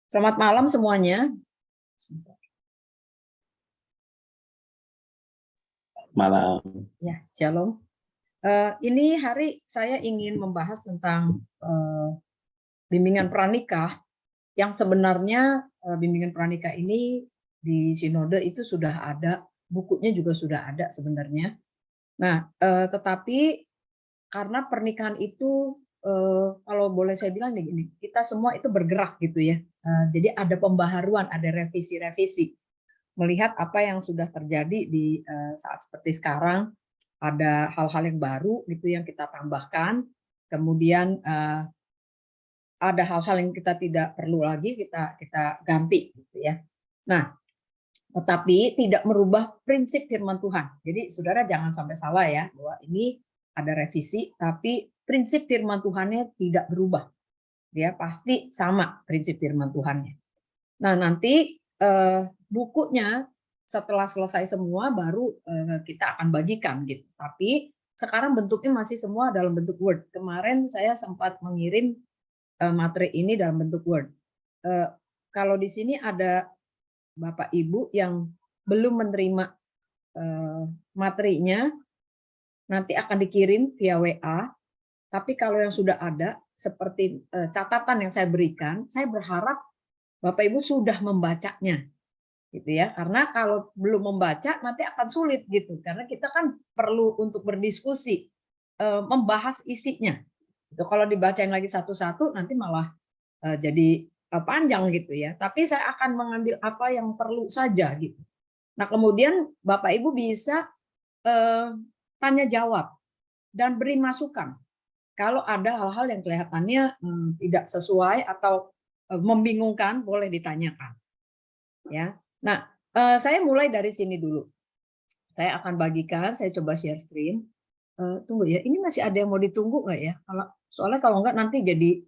Selamat malam semuanya. Malam. Ya, shalom. Ini hari saya ingin membahas tentang bimbingan pranikah yang sebenarnya bimbingan pranikah ini di sinode itu sudah ada, bukunya juga sudah ada sebenarnya. Nah, tetapi karena pernikahan itu kalau boleh saya bilang begini, kita semua itu bergerak gitu ya. Jadi ada pembaharuan, ada revisi-revisi. Melihat apa yang sudah terjadi di saat seperti sekarang, ada hal-hal yang baru gitu yang kita tambahkan, kemudian ada hal-hal yang kita tidak perlu lagi kita ganti gitu ya. Nah, tetapi tidak merubah prinsip firman Tuhan. Jadi saudara jangan sampai salah ya, bahwa ini ada revisi tapi prinsip firman Tuhannya tidak berubah. Dia pasti sama prinsip firman Tuhannya. Nah, nanti bukunya setelah selesai semua baru kita akan bagikan gitu. Tapi sekarang bentuknya masih semua dalam bentuk Word. Kemarin saya sempat mengirim materi ini dalam bentuk Word. Kalau di sini ada Bapak Ibu yang belum menerima materinya, nanti akan dikirim via WA. Tapi kalau yang sudah ada, seperti catatan yang saya berikan, saya berharap Bapak Ibu sudah membacanya, gitu ya. Karena kalau belum membaca nanti akan sulit gitu. Karena kita kan perlu untuk berdiskusi, membahas isinya. Itu kalau dibacain lagi satu-satu nanti malah jadi panjang gitu ya. Tapi saya akan mengambil apa yang perlu saja gitu. Nah kemudian Bapak Ibu bisa tanya jawab dan beri masukan. Kalau ada hal-hal yang kelihatannya tidak sesuai atau membingungkan, boleh ditanyakan. Ya, nah saya mulai dari sini dulu. Saya akan bagikan, saya coba share screen. Tunggu ya, ini masih ada yang mau ditunggu nggak ya? Soalnya kalau nggak nanti jadi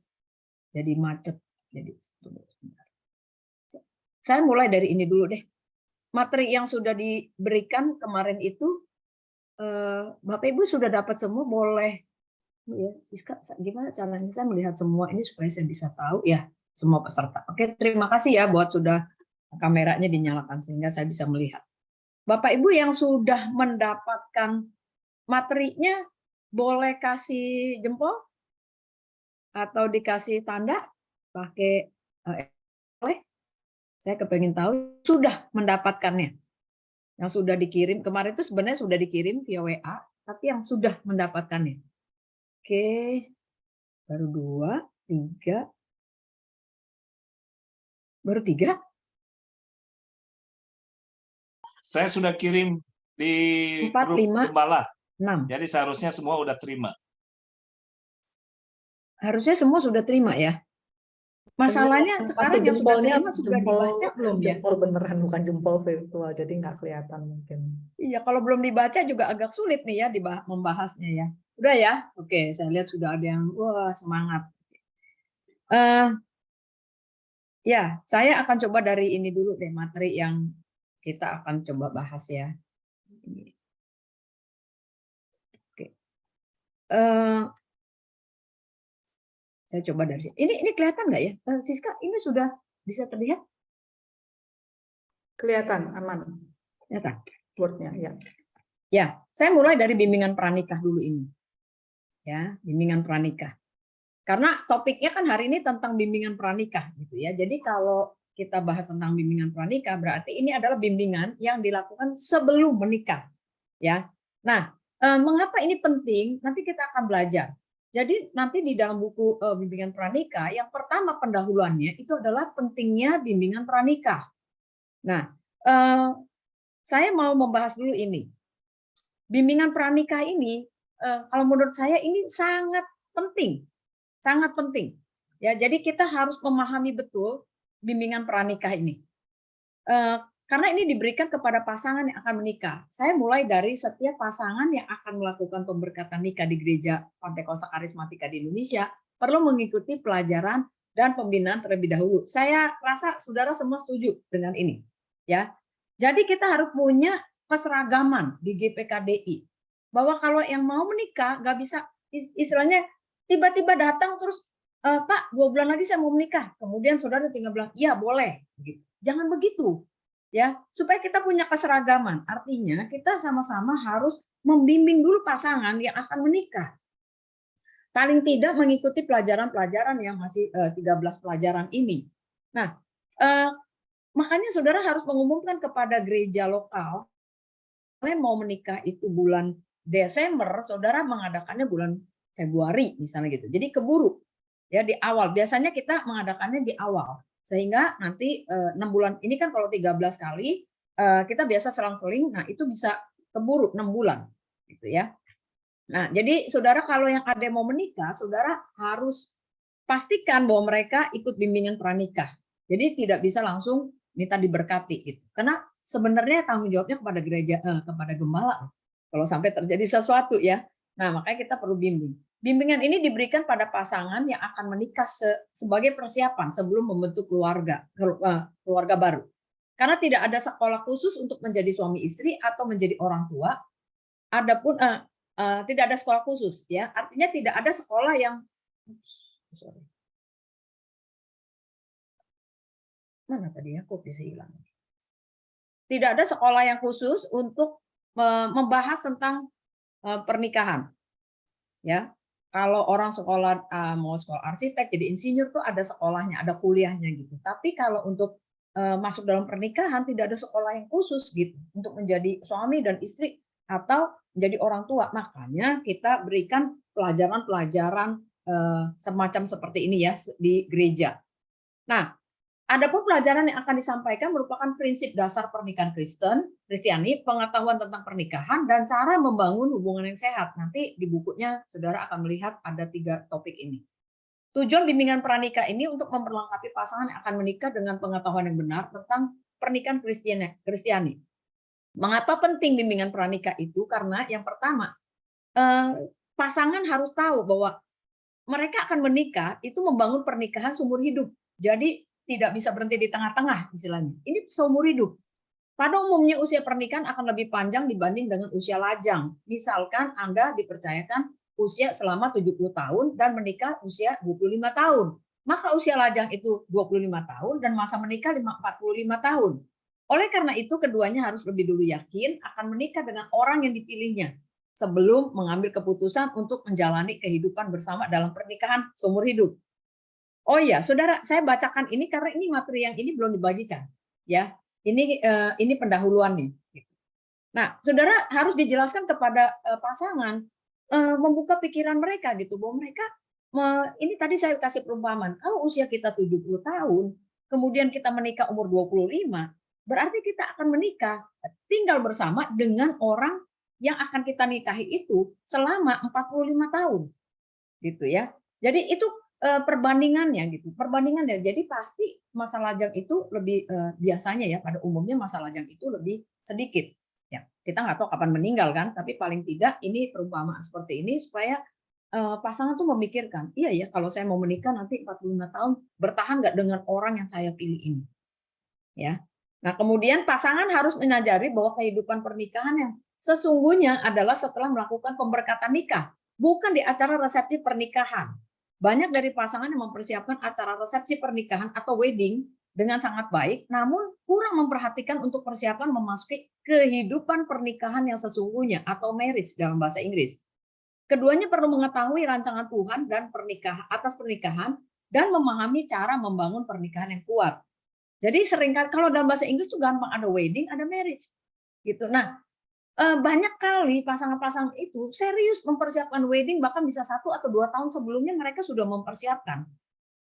macet. Jadi tunggu sebentar. Saya mulai dari ini dulu deh. Materi yang sudah diberikan kemarin itu, Bapak Ibu sudah dapat semua, boleh ya, Siska, gimana caranya saya melihat semua ini supaya saya bisa tahu ya semua peserta. Oke, terima kasih ya buat sudah kameranya dinyalakan sehingga saya bisa melihat. Bapak Ibu yang sudah mendapatkan materinya boleh kasih jempol atau dikasih tanda pakai saya kepengen tahu sudah mendapatkannya. Yang sudah dikirim kemarin itu sebenarnya sudah dikirim via WA, tapi yang sudah mendapatkannya. Oke, baru 2, 3, baru 3. Saya sudah kirim di 4, grup 5, Gembala. 6. Jadi seharusnya semua udah terima. Harusnya semua sudah terima ya. Masalahnya sekarang yang sudah terima sudah dibaca belum ya? Jempol beneran, bukan jempol virtual, jadi nggak kelihatan mungkin. Iya, kalau belum dibaca juga agak sulit nih ya membahasnya ya. Udah ya? Oke, saya lihat sudah ada yang wah semangat. Ya, saya akan coba dari ini dulu deh, materi yang kita akan coba bahas ya. Oke. Saya coba dari sini. Ini kelihatan nggak ya? Siska, ini sudah bisa terlihat? Kelihatan, aman. Kelihatan. Wordnya, ya. Ya, saya mulai dari bimbingan pranikah dulu ini. Ya, bimbingan pranikah. Karena topiknya kan hari ini tentang bimbingan pranikah gitu ya. Jadi kalau kita bahas tentang bimbingan pranikah berarti ini adalah bimbingan yang dilakukan sebelum menikah. Ya. Nah, mengapa ini penting? Nanti kita akan belajar. Jadi nanti di dalam buku bimbingan pranikah yang pertama pendahuluannya itu adalah pentingnya bimbingan pranikah. Nah, saya mau membahas dulu ini. Bimbingan pranikah ini kalau menurut saya ini sangat penting. Sangat penting. Ya, jadi kita harus memahami betul bimbingan pranikah ini. Karena ini diberikan kepada pasangan yang akan menikah. Saya mulai dari setiap pasangan yang akan melakukan pemberkatan nikah di Gereja Pantekosta Karismatika di Indonesia perlu mengikuti pelajaran dan pembinaan terlebih dahulu. Saya rasa saudara semua setuju dengan ini. Ya, jadi kita harus punya keseragaman di GPKDI. Bahwa kalau yang mau menikah nggak bisa istilahnya tiba-tiba datang terus Pak, 2 bulan lagi saya mau menikah. Kemudian saudara tinggal bilang, iya boleh. Gitu. Jangan begitu. Ya, supaya kita punya keseragaman. Artinya kita sama-sama harus membimbing dulu pasangan yang akan menikah. Paling tidak mengikuti pelajaran-pelajaran yang masih 13 pelajaran ini. Nah, makanya saudara harus mengumumkan kepada gereja lokal, kalian mau menikah itu bulan Desember, saudara mengadakannya bulan Februari misalnya gitu. Jadi keburu ya di awal. Biasanya kita mengadakannya di awal. Sehingga nanti 6 bulan ini kan kalau 13 kali kita biasa selang-seling, nah itu bisa keburu 6 bulan gitu ya. Nah, jadi saudara kalau yang ada yang mau menikah, saudara harus pastikan bahwa mereka ikut bimbingan pranikah. Jadi tidak bisa langsung minta diberkati gitu. Karena sebenarnya tanggung jawabnya kepada gereja, kepada gembala. Kalau sampai terjadi sesuatu ya. Nah, makanya kita perlu bimbing. Bimbingan ini diberikan pada pasangan yang akan menikah sebagai persiapan sebelum membentuk keluarga baru. Karena tidak ada sekolah khusus untuk menjadi suami istri atau menjadi orang tua. Adapun tidak ada sekolah khusus ya. Artinya tidak ada sekolah yang mana tadi ya, kok bisa hilang. Tidak ada sekolah yang khusus untuk membahas tentang pernikahan. Ya, kalau orang sekolah mau sekolah arsitek jadi insinyur tuh ada sekolahnya, ada kuliahnya gitu. Tapi kalau untuk masuk dalam pernikahan tidak ada sekolah yang khusus gitu untuk menjadi suami dan istri atau menjadi orang tua. Makanya kita berikan pelajaran-pelajaran semacam seperti ini ya di gereja. Nah, adapun pelajaran yang akan disampaikan merupakan prinsip dasar pernikahan Kristiani, pengetahuan tentang pernikahan, dan cara membangun hubungan yang sehat. Nanti di bukunya saudara akan melihat ada 3 topik ini. Tujuan bimbingan pranikah ini untuk memperlengkapi pasangan yang akan menikah dengan pengetahuan yang benar tentang pernikahan Kristiani. Mengapa penting bimbingan pranikah itu? Karena yang pertama, pasangan harus tahu bahwa mereka akan menikah itu membangun pernikahan seumur hidup. Jadi tidak bisa berhenti di tengah-tengah istilahnya. Ini seumur hidup. Pada umumnya usia pernikahan akan lebih panjang dibanding dengan usia lajang. Misalkan Anda dipercayakan usia selama 70 tahun dan menikah usia 25 tahun. Maka usia lajang itu 25 tahun dan masa menikah 45 tahun. Oleh karena itu keduanya harus lebih dulu yakin akan menikah dengan orang yang dipilihnya sebelum mengambil keputusan untuk menjalani kehidupan bersama dalam pernikahan seumur hidup. Oh iya, saudara, saya bacakan ini karena ini materi yang ini belum dibagikan, ya. Ini pendahuluan nih. Nah, saudara harus dijelaskan kepada pasangan, membuka pikiran mereka gitu, bahwa mereka ini tadi saya kasih perumpamaan, kalau usia kita 70 tahun, kemudian kita menikah umur 25, berarti kita akan menikah tinggal bersama dengan orang yang akan kita nikahi itu selama 45 tahun. Gitu ya. Jadi itu perbandingannya gitu. Perbandingannya. Jadi pasti masa lajang itu lebih biasanya ya pada umumnya masa lajang itu lebih sedikit. Ya, kita nggak tahu kapan meninggal kan, tapi paling tidak ini perumpamaan seperti ini supaya pasangan tuh memikirkan, iya ya kalau saya mau menikah nanti 45 tahun bertahan nggak dengan orang yang saya pilih ini. Ya. Nah, kemudian pasangan harus menyadari bahwa kehidupan pernikahan yang sesungguhnya adalah setelah melakukan pemberkatan nikah, bukan di acara resepsi pernikahan. Banyak dari pasangan yang mempersiapkan acara resepsi pernikahan atau wedding dengan sangat baik, namun kurang memperhatikan untuk persiapan memasuki kehidupan pernikahan yang sesungguhnya atau marriage dalam bahasa Inggris. Keduanya perlu mengetahui rancangan Tuhan dan atas pernikahan dan memahami cara membangun pernikahan yang kuat. Jadi seringkali kalau dalam bahasa Inggris tuh gampang ada wedding, ada marriage. Gitu. Nah, banyak kali pasangan-pasangan itu serius mempersiapkan wedding bahkan bisa 1 atau 2 tahun sebelumnya mereka sudah mempersiapkan.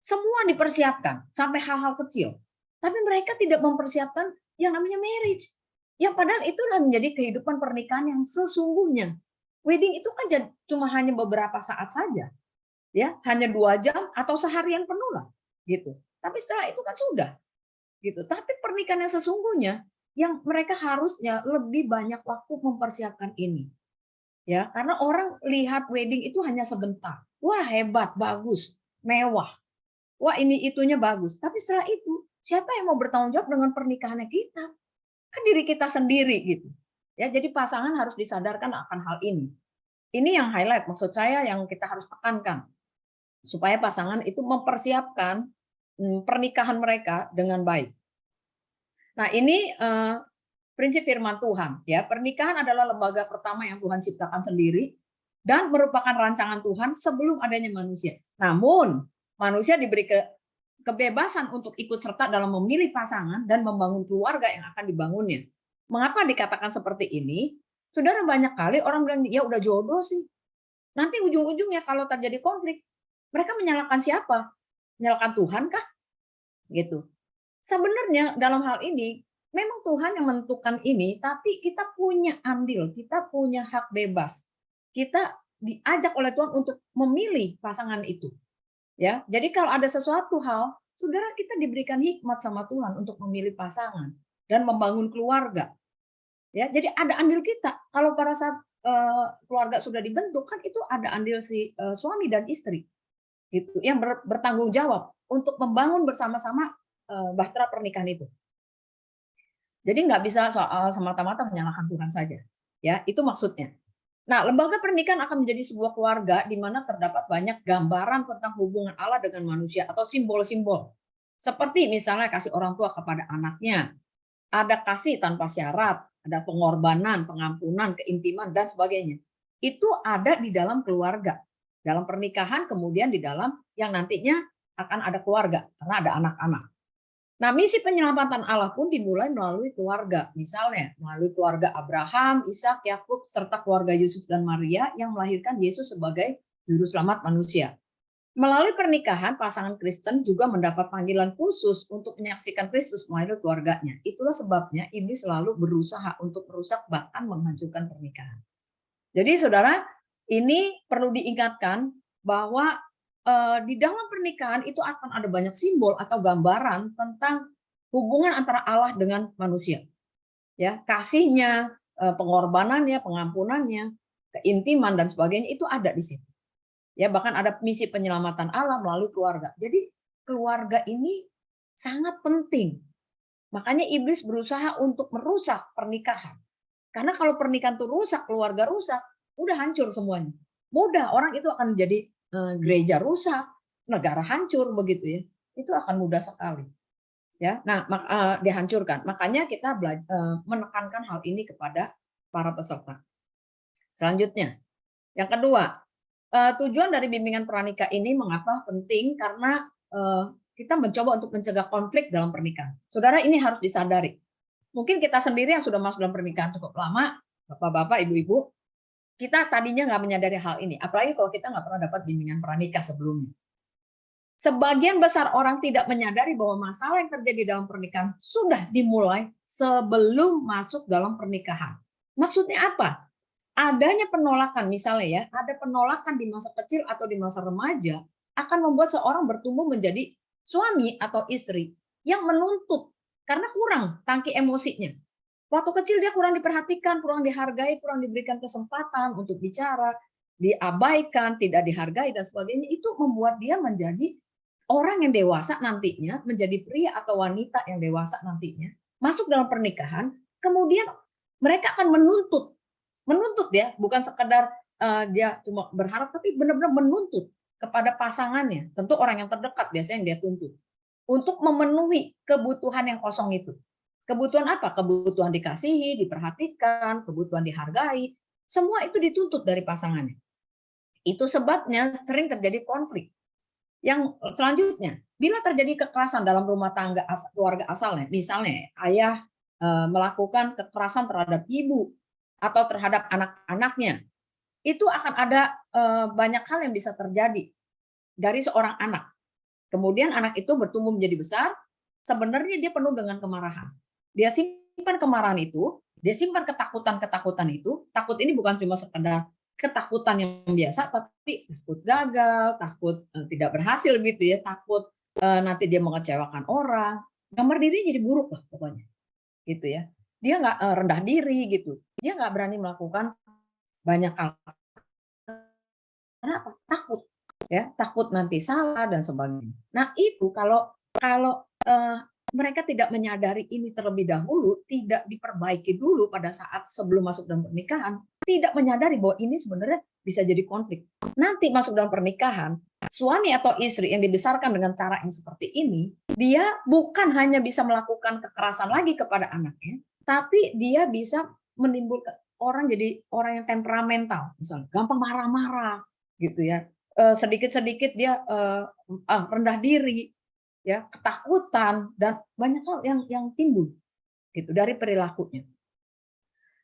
Semua dipersiapkan sampai hal-hal kecil. Tapi mereka tidak mempersiapkan yang namanya marriage. Yang padahal itu menjadi kehidupan pernikahan yang sesungguhnya. Wedding itu kan cuma hanya beberapa saat saja. Ya, hanya 2 jam atau seharian penuh lah gitu. Tapi setelah itu kan sudah gitu. Tapi pernikahan yang sesungguhnya yang mereka harusnya lebih banyak waktu mempersiapkan ini. Ya, karena orang lihat wedding itu hanya sebentar. Wah, hebat, bagus, mewah. Wah, ini itunya bagus. Tapi setelah itu, siapa yang mau bertanggung jawab dengan pernikahannya kita? Kan diri kita sendiri gitu. Ya, jadi pasangan harus disadarkan akan hal ini. Ini yang highlight maksud saya yang kita harus tekankan. supaya pasangan itu mempersiapkan pernikahan mereka dengan baik. Nah, ini prinsip firman Tuhan, ya. Pernikahan adalah lembaga pertama yang Tuhan ciptakan sendiri dan merupakan rancangan Tuhan sebelum adanya manusia. Namun, manusia diberi kebebasan untuk ikut serta dalam memilih pasangan dan membangun keluarga yang akan dibangunnya. Mengapa dikatakan seperti ini? Saudara, banyak kali orang bilang, ya udah jodoh sih. Nanti ujung-ujungnya kalau terjadi konflik, mereka menyalahkan siapa? Menyalahkan Tuhan kah? Gitu. Sebenarnya dalam hal ini memang Tuhan yang menentukan ini, tapi kita punya andil, kita punya hak bebas. Kita diajak oleh Tuhan untuk memilih pasangan itu. Ya, jadi kalau ada sesuatu hal, saudara, kita diberikan hikmat sama Tuhan untuk memilih pasangan dan membangun keluarga. Ya, jadi ada andil kita. Kalau pada saat keluarga sudah dibentuk, kan itu ada andil si suami dan istri, gitu, yang bertanggung jawab untuk membangun bersama-sama bahtera pernikahan itu. Jadi nggak bisa soal semata-mata menyalahkan Tuhan saja. Ya, itu maksudnya. Nah, lembaga pernikahan akan menjadi sebuah keluarga di mana terdapat banyak gambaran tentang hubungan Allah dengan manusia atau simbol-simbol. Seperti misalnya kasih orang tua kepada anaknya, ada kasih tanpa syarat, ada pengorbanan, pengampunan, keintiman, dan sebagainya. Itu ada di dalam keluarga. Dalam pernikahan, kemudian di dalam yang nantinya akan ada keluarga, karena ada anak-anak. Nah, misi penyelamatan Allah pun dimulai melalui keluarga. Misalnya, melalui keluarga Abraham, Ishak, Yakub, serta keluarga Yusuf dan Maria yang melahirkan Yesus sebagai juru selamat manusia. Melalui pernikahan, pasangan Kristen juga mendapat panggilan khusus untuk menyaksikan Kristus melalui keluarganya. Itulah sebabnya iblis selalu berusaha untuk merusak bahkan menghancurkan pernikahan. Jadi saudara, ini perlu diingatkan bahwa di dalam pernikahan itu akan ada banyak simbol atau gambaran tentang hubungan antara Allah dengan manusia. Ya, kasihnya, pengorbanannya, pengampunannya, keintiman dan sebagainya itu ada di situ. Ya, bahkan ada misi penyelamatan Allah melalui keluarga. Jadi keluarga ini sangat penting. Makanya iblis berusaha untuk merusak pernikahan. Karena kalau pernikahan itu rusak, keluarga rusak, udah hancur semuanya. Mudah orang itu akan menjadi gereja rusak, negara hancur begitu ya. Itu akan mudah sekali. Ya, nah dihancurkan. Makanya kita menekankan hal ini kepada para peserta. Selanjutnya, yang kedua, tujuan dari bimbingan pranikah ini mengapa penting? Karena kita mencoba untuk mencegah konflik dalam pernikahan. Saudara, ini harus disadari. Mungkin kita sendiri yang sudah masuk dalam pernikahan cukup lama, bapak-bapak, ibu-ibu, kita tadinya nggak menyadari hal ini. Apalagi kalau kita nggak pernah dapat bimbingan pranikah sebelumnya. Sebagian besar orang tidak menyadari bahwa masalah yang terjadi dalam pernikahan sudah dimulai sebelum masuk dalam pernikahan. Maksudnya apa? Adanya penolakan, misalnya ya, ada penolakan di masa kecil atau di masa remaja akan membuat seorang bertumbuh menjadi suami atau istri yang menuntut karena kurang tangki emosinya. Waktu kecil dia kurang diperhatikan, kurang dihargai, kurang diberikan kesempatan untuk bicara, diabaikan, tidak dihargai dan sebagainya. Itu membuat dia menjadi orang yang dewasa nantinya, menjadi pria atau wanita yang dewasa nantinya, masuk dalam pernikahan, kemudian mereka akan menuntut ya, bukan sekedar dia cuma berharap, tapi benar-benar menuntut kepada pasangannya, tentu orang yang terdekat biasanya yang dia tuntut, untuk memenuhi kebutuhan yang kosong itu. Kebutuhan apa? Kebutuhan dikasihi, diperhatikan, kebutuhan dihargai, semua itu dituntut dari pasangannya. Itu sebabnya sering terjadi konflik. Yang selanjutnya, bila terjadi kekerasan dalam rumah tangga keluarga asalnya, misalnya ayah melakukan kekerasan terhadap ibu atau terhadap anak-anaknya, itu akan ada banyak hal yang bisa terjadi dari seorang anak. Kemudian anak itu bertumbuh menjadi besar, sebenarnya dia penuh dengan kemarahan. Dia simpan kemarahan itu, dia simpan ketakutan-ketakutan itu. Takut ini bukan cuma sekedar ketakutan yang biasa, tapi takut gagal, takut tidak berhasil gitu ya, takut nanti dia mengecewakan orang. Gambar diri jadi buruk lah pokoknya, gitu ya. Dia nggak rendah diri gitu, dia nggak berani melakukan banyak hal. Kenapa? Takut, ya, takut nanti salah dan sebagainya. Nah itu kalau mereka tidak menyadari ini terlebih dahulu, tidak diperbaiki dulu pada saat sebelum masuk dalam pernikahan, tidak menyadari bahwa ini sebenarnya bisa jadi konflik. Nanti masuk dalam pernikahan, suami atau istri yang dibesarkan dengan cara yang seperti ini, dia bukan hanya bisa melakukan kekerasan lagi kepada anaknya, tapi dia bisa menimbulkan orang jadi orang yang temperamental, misalnya gampang marah-marah, gitu ya. Sedikit-sedikit dia rendah diri, ya, ketakutan dan banyak hal yang timbul gitu dari perilakunya.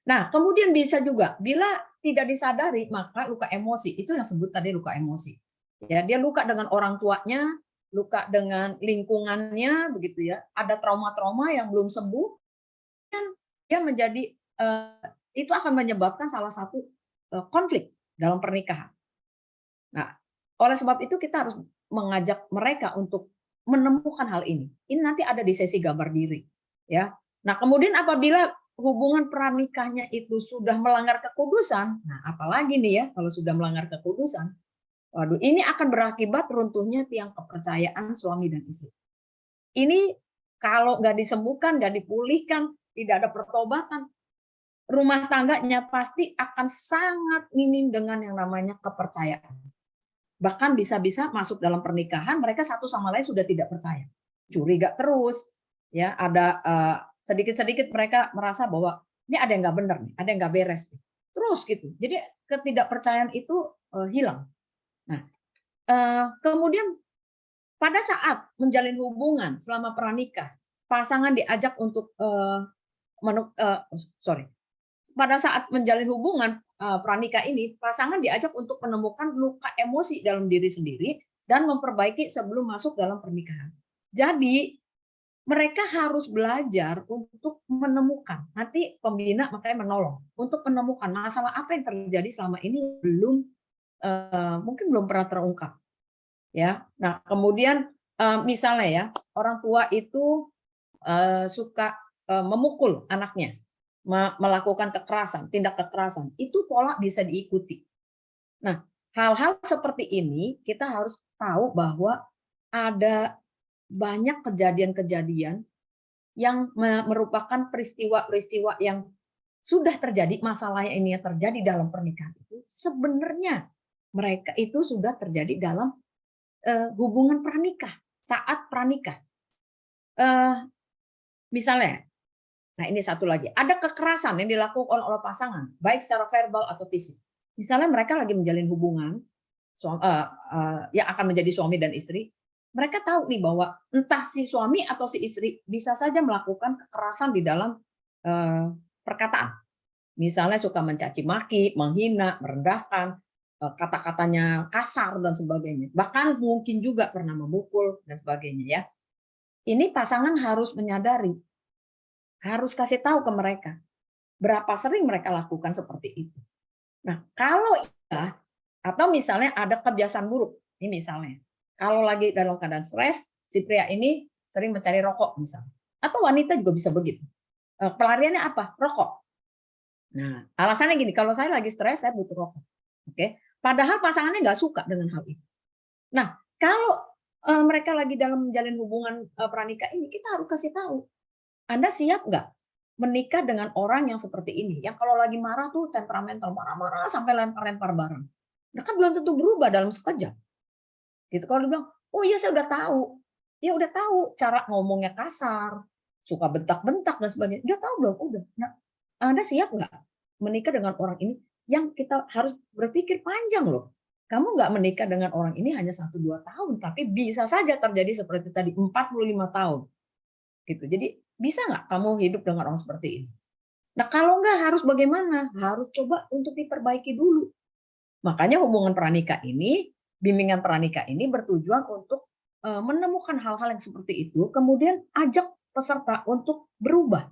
Nah, kemudian bisa juga bila tidak disadari maka luka emosi, itu yang sebut tadi luka emosi. Ya, dia luka dengan orang tuanya, luka dengan lingkungannya begitu ya. Ada trauma-trauma yang belum sembuh, kan dia menjadi itu akan menyebabkan salah satu konflik dalam pernikahan. Nah, oleh sebab itu kita harus mengajak mereka untuk menemukan hal ini. Ini nanti ada di sesi gambar diri, ya. Nah, kemudian apabila hubungan pranikahnya itu sudah melanggar kekudusan, nah apalagi nih ya kalau sudah melanggar kekudusan, waduh ini akan berakibat runtuhnya tiang kepercayaan suami dan istri. Ini kalau nggak disembuhkan, nggak dipulihkan, tidak ada pertobatan, rumah tangganya pasti akan sangat minim dengan yang namanya kepercayaan. Bahkan bisa-bisa masuk dalam pernikahan mereka satu sama lain sudah tidak percaya, curiga terus, ya ada sedikit-sedikit mereka merasa bahwa ini ada yang nggak benar nih, ada yang nggak beres, terus gitu. Jadi ketidakpercayaan itu hilang. Nah, kemudian pada saat menjalin hubungan selama pranikah, pasangan diajak untuk pada saat menjalin hubungan pranikah ini, pasangan diajak untuk menemukan luka emosi dalam diri sendiri dan memperbaiki sebelum masuk dalam pernikahan. Jadi mereka harus belajar untuk menemukan. Nanti pembina makanya menolong untuk menemukan masalah apa yang terjadi selama ini mungkin belum pernah terungkap. Ya, nah kemudian misalnya ya orang tua itu suka memukul anaknya, melakukan kekerasan, tindak kekerasan, itu pola bisa diikuti. Nah, hal-hal seperti ini kita harus tahu bahwa ada banyak kejadian-kejadian yang merupakan peristiwa-peristiwa yang sudah terjadi, masalahnya ini yang terjadi dalam pernikahan itu, sebenarnya mereka itu sudah terjadi dalam hubungan pranikah, saat pranikah. Misalnya, nah ini satu lagi, ada kekerasan yang dilakukan oleh pasangan, baik secara verbal atau fisik. Misalnya mereka lagi menjalin hubungan yang akan menjadi suami dan istri, mereka tahu nih bahwa entah si suami atau si istri bisa saja melakukan kekerasan di dalam perkataan. Misalnya suka mencaci maki, menghina, merendahkan, kata-katanya kasar dan sebagainya. Bahkan mungkin juga pernah memukul dan sebagainya ya. Ini pasangan harus menyadari, harus kasih tahu ke mereka berapa sering mereka lakukan seperti itu. Nah, kalau iya, atau misalnya ada kebiasaan buruk, ini misalnya, kalau lagi dalam keadaan stres, si pria ini sering mencari rokok misalnya, atau wanita juga bisa begitu. Pelariannya apa? Rokok. Nah, alasannya gini, kalau saya lagi stres, saya butuh rokok. Oke, padahal pasangannya nggak suka dengan hal itu. Nah, kalau mereka lagi dalam menjalin hubungan pranikah ini, kita harus kasih tahu, Anda siap nggak menikah dengan orang yang seperti ini? Yang kalau lagi marah tuh temperamental, marah-marah sampai lempar-lempar barang. Nah, kan belum tentu berubah dalam sekejap. Gitu. Kalau dia bilang, oh iya saya udah tahu. Ya udah tahu cara ngomongnya kasar, suka bentak-bentak dan sebagainya. Udah tahu belum? Udah. Nah, Anda siap nggak menikah dengan orang ini? Yang kita harus berpikir panjang loh. Kamu nggak menikah dengan orang ini hanya 1-2 tahun, tapi bisa saja terjadi seperti tadi 45 tahun. Gitu. Jadi bisa nggak kamu hidup dengan orang seperti ini? Nah kalau nggak harus bagaimana? Harus coba untuk diperbaiki dulu. Makanya hubungan pranikah ini, bimbingan pranikah ini bertujuan untuk menemukan hal-hal yang seperti itu, kemudian ajak peserta untuk berubah,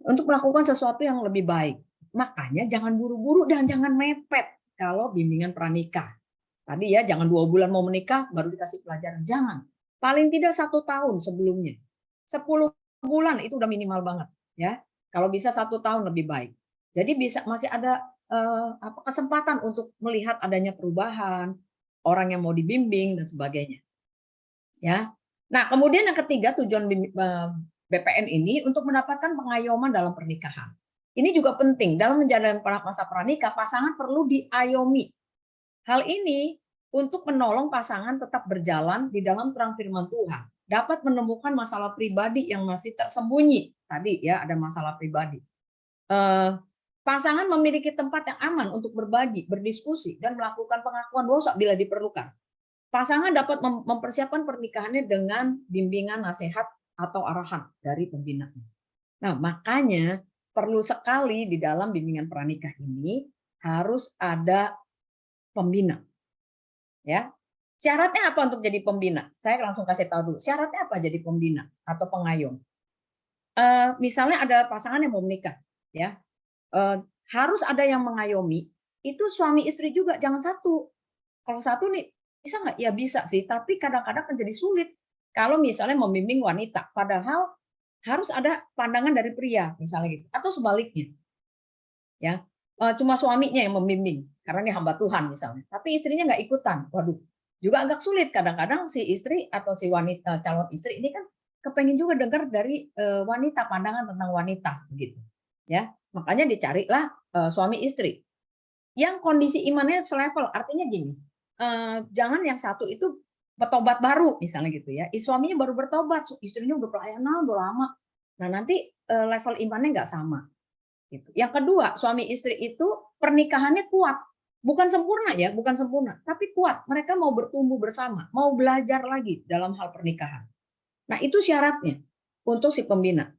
untuk melakukan sesuatu yang lebih baik. Makanya jangan buru-buru dan jangan mepet kalau bimbingan pranikah. Tadi ya jangan 2 bulan mau menikah baru dikasih pelajaran, jangan. Paling tidak 1 tahun sebelumnya. 10 bulan itu udah minimal banget ya. Kalau bisa 1 tahun lebih baik. Jadi bisa masih ada kesempatan untuk melihat adanya perubahan, orang yang mau dibimbing dan sebagainya. Ya. Nah, kemudian yang ketiga tujuan BPN ini untuk mendapatkan pengayoman dalam pernikahan. Ini juga penting dalam menjalani masa pranikah, pasangan perlu diayomi. Hal ini untuk menolong pasangan tetap berjalan di dalam terang firman Tuhan, dapat menemukan masalah pribadi yang masih tersembunyi. Tadi ya ada masalah pribadi. Pasangan memiliki tempat yang aman untuk berbagi, berdiskusi, dan melakukan pengakuan dosa bila diperlukan. Pasangan dapat mempersiapkan pernikahannya dengan bimbingan, nasihat, atau arahan dari pembinanya. Nah, makanya perlu sekali di dalam bimbingan pranikah ini harus ada pembina. Ya. Syaratnya apa untuk jadi pembina? Saya langsung kasih tahu dulu. Syaratnya apa jadi pembina atau pengayom? Misalnya ada pasangan yang mau menikah, ya. Harus ada yang mengayomi. Itu suami istri juga, jangan satu. Kalau satu nih bisa nggak? Ya bisa sih, tapi kadang-kadang menjadi sulit. Kalau misalnya membimbing wanita, padahal harus ada pandangan dari pria, misalnya gitu, atau sebaliknya, ya. Cuma suaminya yang membimbing karena ini hamba Tuhan misalnya, tapi istrinya nggak ikutan. Waduh, juga agak sulit. Kadang-kadang si istri atau si wanita calon istri ini kan kepengen juga dengar dari wanita, pandangan tentang wanita, begitu, ya. Makanya dicarilah suami istri yang kondisi imannya selevel. Artinya gini, jangan yang satu itu bertobat baru misalnya gitu ya, suaminya baru bertobat, istrinya udah pelayanan udah lama. Nah nanti level imannya nggak sama. Gitu. Yang kedua, suami istri itu pernikahannya kuat, bukan sempurna ya, bukan sempurna, tapi kuat. Mereka mau bertumbuh bersama, mau belajar lagi dalam hal pernikahan. Nah itu syaratnya untuk si pembina.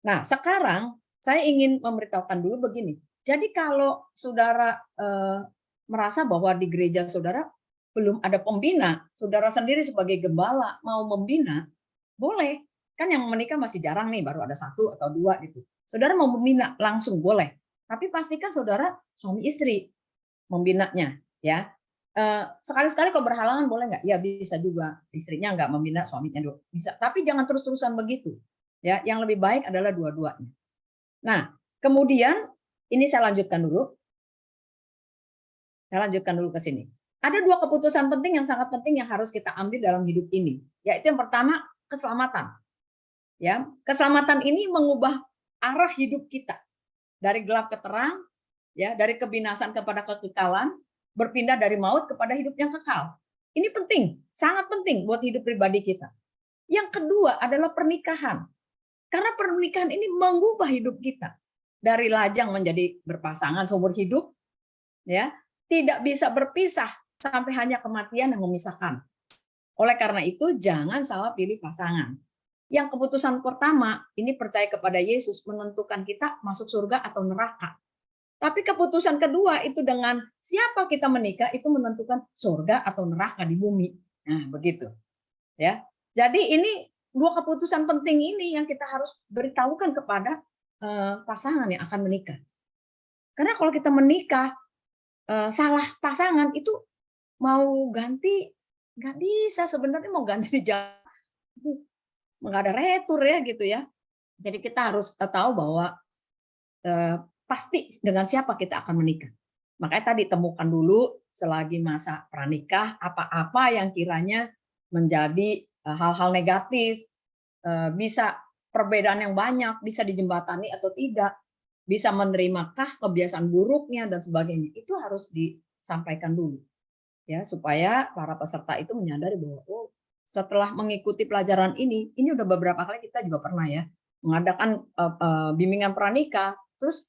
Nah sekarang saya ingin memberitahukan dulu begini. Jadi kalau saudara merasa bahwa di gereja saudara belum ada pembina, saudara sendiri sebagai gembala mau membina, boleh. Kan yang menikah masih jarang nih, baru ada 1 atau 2 gitu. Saudara mau membina langsung boleh. Tapi pastikan saudara suami istri membinanya, ya. Sekali-sekali kalau berhalangan boleh nggak? Ya bisa juga. Istrinya nggak membina, suaminya dulu. Bisa. Tapi jangan terus-terusan begitu. Ya, yang lebih baik adalah dua-duanya. Nah, kemudian ini saya lanjutkan dulu. Saya lanjutkan dulu ke sini. Ada 2 keputusan penting yang sangat penting yang harus kita ambil dalam hidup ini. Yaitu yang pertama, keselamatan. Ya, keselamatan ini mengubah arah hidup kita dari gelap ke terang, ya, dari kebinasan kepada kekekalan, berpindah dari maut kepada hidup yang kekal. Ini penting, sangat penting buat hidup pribadi kita. Yang kedua adalah pernikahan. Karena pernikahan ini mengubah hidup kita dari lajang menjadi berpasangan seumur hidup, ya, tidak bisa berpisah sampai hanya kematian yang memisahkan. Oleh karena itu, jangan salah pilih pasangan. Yang keputusan pertama, ini percaya kepada Yesus menentukan kita masuk surga atau neraka. Tapi keputusan kedua itu dengan siapa kita menikah itu menentukan surga atau neraka di bumi. Nah, begitu. Ya. Jadi ini 2 keputusan penting ini yang kita harus beritahukan kepada pasangan yang akan menikah. Karena kalau kita menikah salah pasangan itu mau ganti nggak bisa, sebenarnya mau ganti di jalan nggak ada retur ya gitu ya. Jadi kita harus tahu bahwa pasti dengan siapa kita akan menikah. Makanya tadi temukan dulu selagi masa pranikah apa-apa yang kiranya menjadi hal-hal negatif, bisa perbedaan yang banyak, bisa dijembatani atau tidak, bisa menerimakah kebiasaan buruknya dan sebagainya. Itu harus disampaikan dulu. Ya, supaya para peserta itu menyadari bahwa oh, setelah mengikuti pelajaran ini udah beberapa kali kita juga pernah ya mengadakan bimbingan pranikah, terus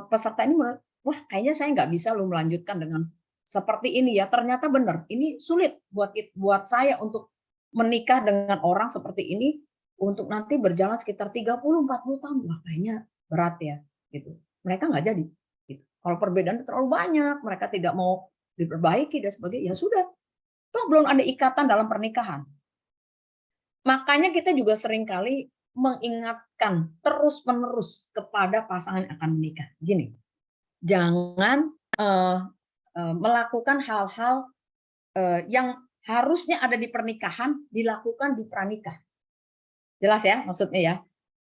peserta ini wah kayaknya saya nggak bisa loh melanjutkan dengan seperti ini ya. Ternyata benar, ini sulit buat saya untuk menikah dengan orang seperti ini untuk nanti berjalan sekitar 30-40 tahun. Wah kayaknya berat ya gitu. Mereka nggak jadi. Gitu. Kalau perbedaan terlalu banyak, mereka tidak mau diperbaiki dan sebagainya, ya sudah. Toh belum ada ikatan dalam pernikahan. Makanya kita juga seringkali mengingatkan terus-menerus kepada pasangan yang akan menikah. Gini, jangan melakukan hal-hal yang harusnya ada di pernikahan dilakukan di pranikah. Jelas ya maksudnya ya?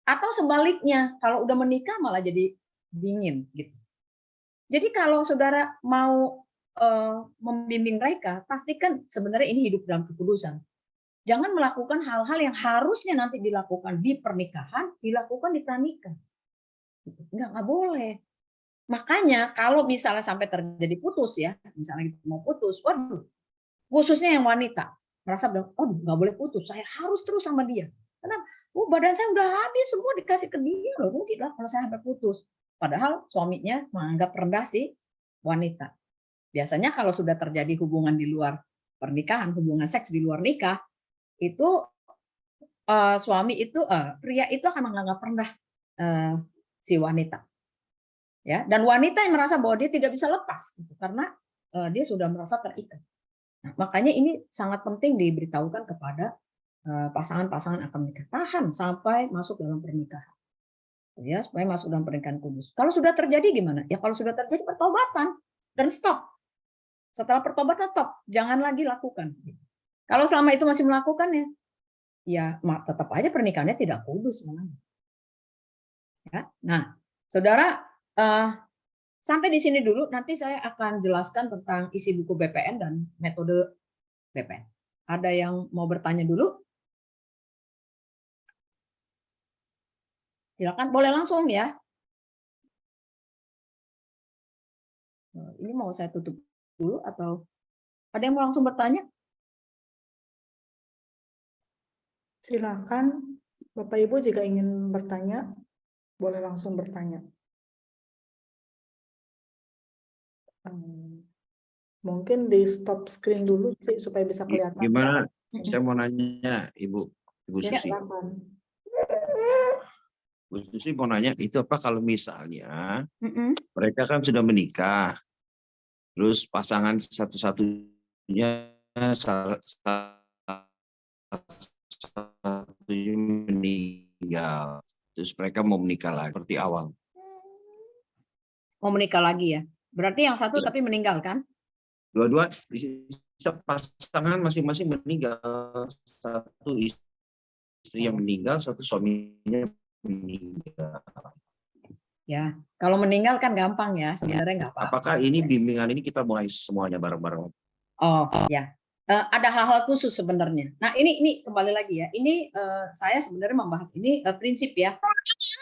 Atau sebaliknya, kalau udah menikah malah jadi dingin gitu. Jadi kalau saudara mau membimbing mereka, pastikan sebenarnya ini hidup dalam kekudusan. Jangan melakukan hal-hal yang harusnya nanti dilakukan di pernikahan, dilakukan di pranikah. Nggak boleh. Makanya kalau misalnya sampai terjadi putus ya, misalnya kita mau putus, waduh, khususnya yang wanita merasa bilang, oh nggak boleh putus, saya harus terus sama dia. Karena badan saya udah habis semua dikasih ke dia loh, rugi lah kalau saya sampai putus. Padahal suaminya menganggap rendah si wanita. Biasanya kalau sudah terjadi hubungan di luar pernikahan, hubungan seks di luar nikah, itu suami itu pria itu akan menganggap rendah si wanita. Ya, dan wanita yang merasa bahwa dia tidak bisa lepas gitu, karena dia sudah merasa terikat. Nah, makanya ini sangat penting diberitahukan kepada pasangan-pasangan akan menikah. Tahan sampai masuk dalam pernikahan. Ya, supaya masuk dalam pernikahan kudus. Kalau sudah terjadi gimana? Ya kalau sudah terjadi pertobatan dan stop. Setelah pertobatan stop, jangan lagi lakukan. Kalau selama itu masih melakukannya, ya tetap aja pernikahannya tidak kudus namanya. Ya. Nah, saudara, sampai di sini dulu. Nanti saya akan jelaskan tentang isi buku BPN dan metode BPN. Ada yang mau bertanya dulu? Silakan, boleh langsung ya. Ini mau saya tutup dulu atau ada yang mau langsung bertanya? Silakan, Bapak Ibu jika ingin bertanya, boleh langsung bertanya. Mungkin di stop screen dulu sih supaya bisa kelihatan. Gimana? Saya mau nanya, Ibu Ya, Susi. silakan. Bu Susi mau nanya, itu apa kalau misalnya mereka kan sudah menikah, terus pasangan satu-satunya meninggal, terus mereka mau menikah lagi seperti awal. Mau menikah lagi ya? Berarti yang satu tapi meninggal kan? Dua-dua pasangan masing-masing meninggal, satu istri yang meninggal, satu suaminya meninggal. Ya, kalau meninggal kan gampang ya, sebenarnya nggak apa-apa. Apakah ini bimbingan ini kita mulai semuanya bareng-bareng? Oh ya, ada hal-hal khusus sebenarnya. Nah ini kembali lagi ya. Ini saya sebenarnya membahas ini prinsip ya.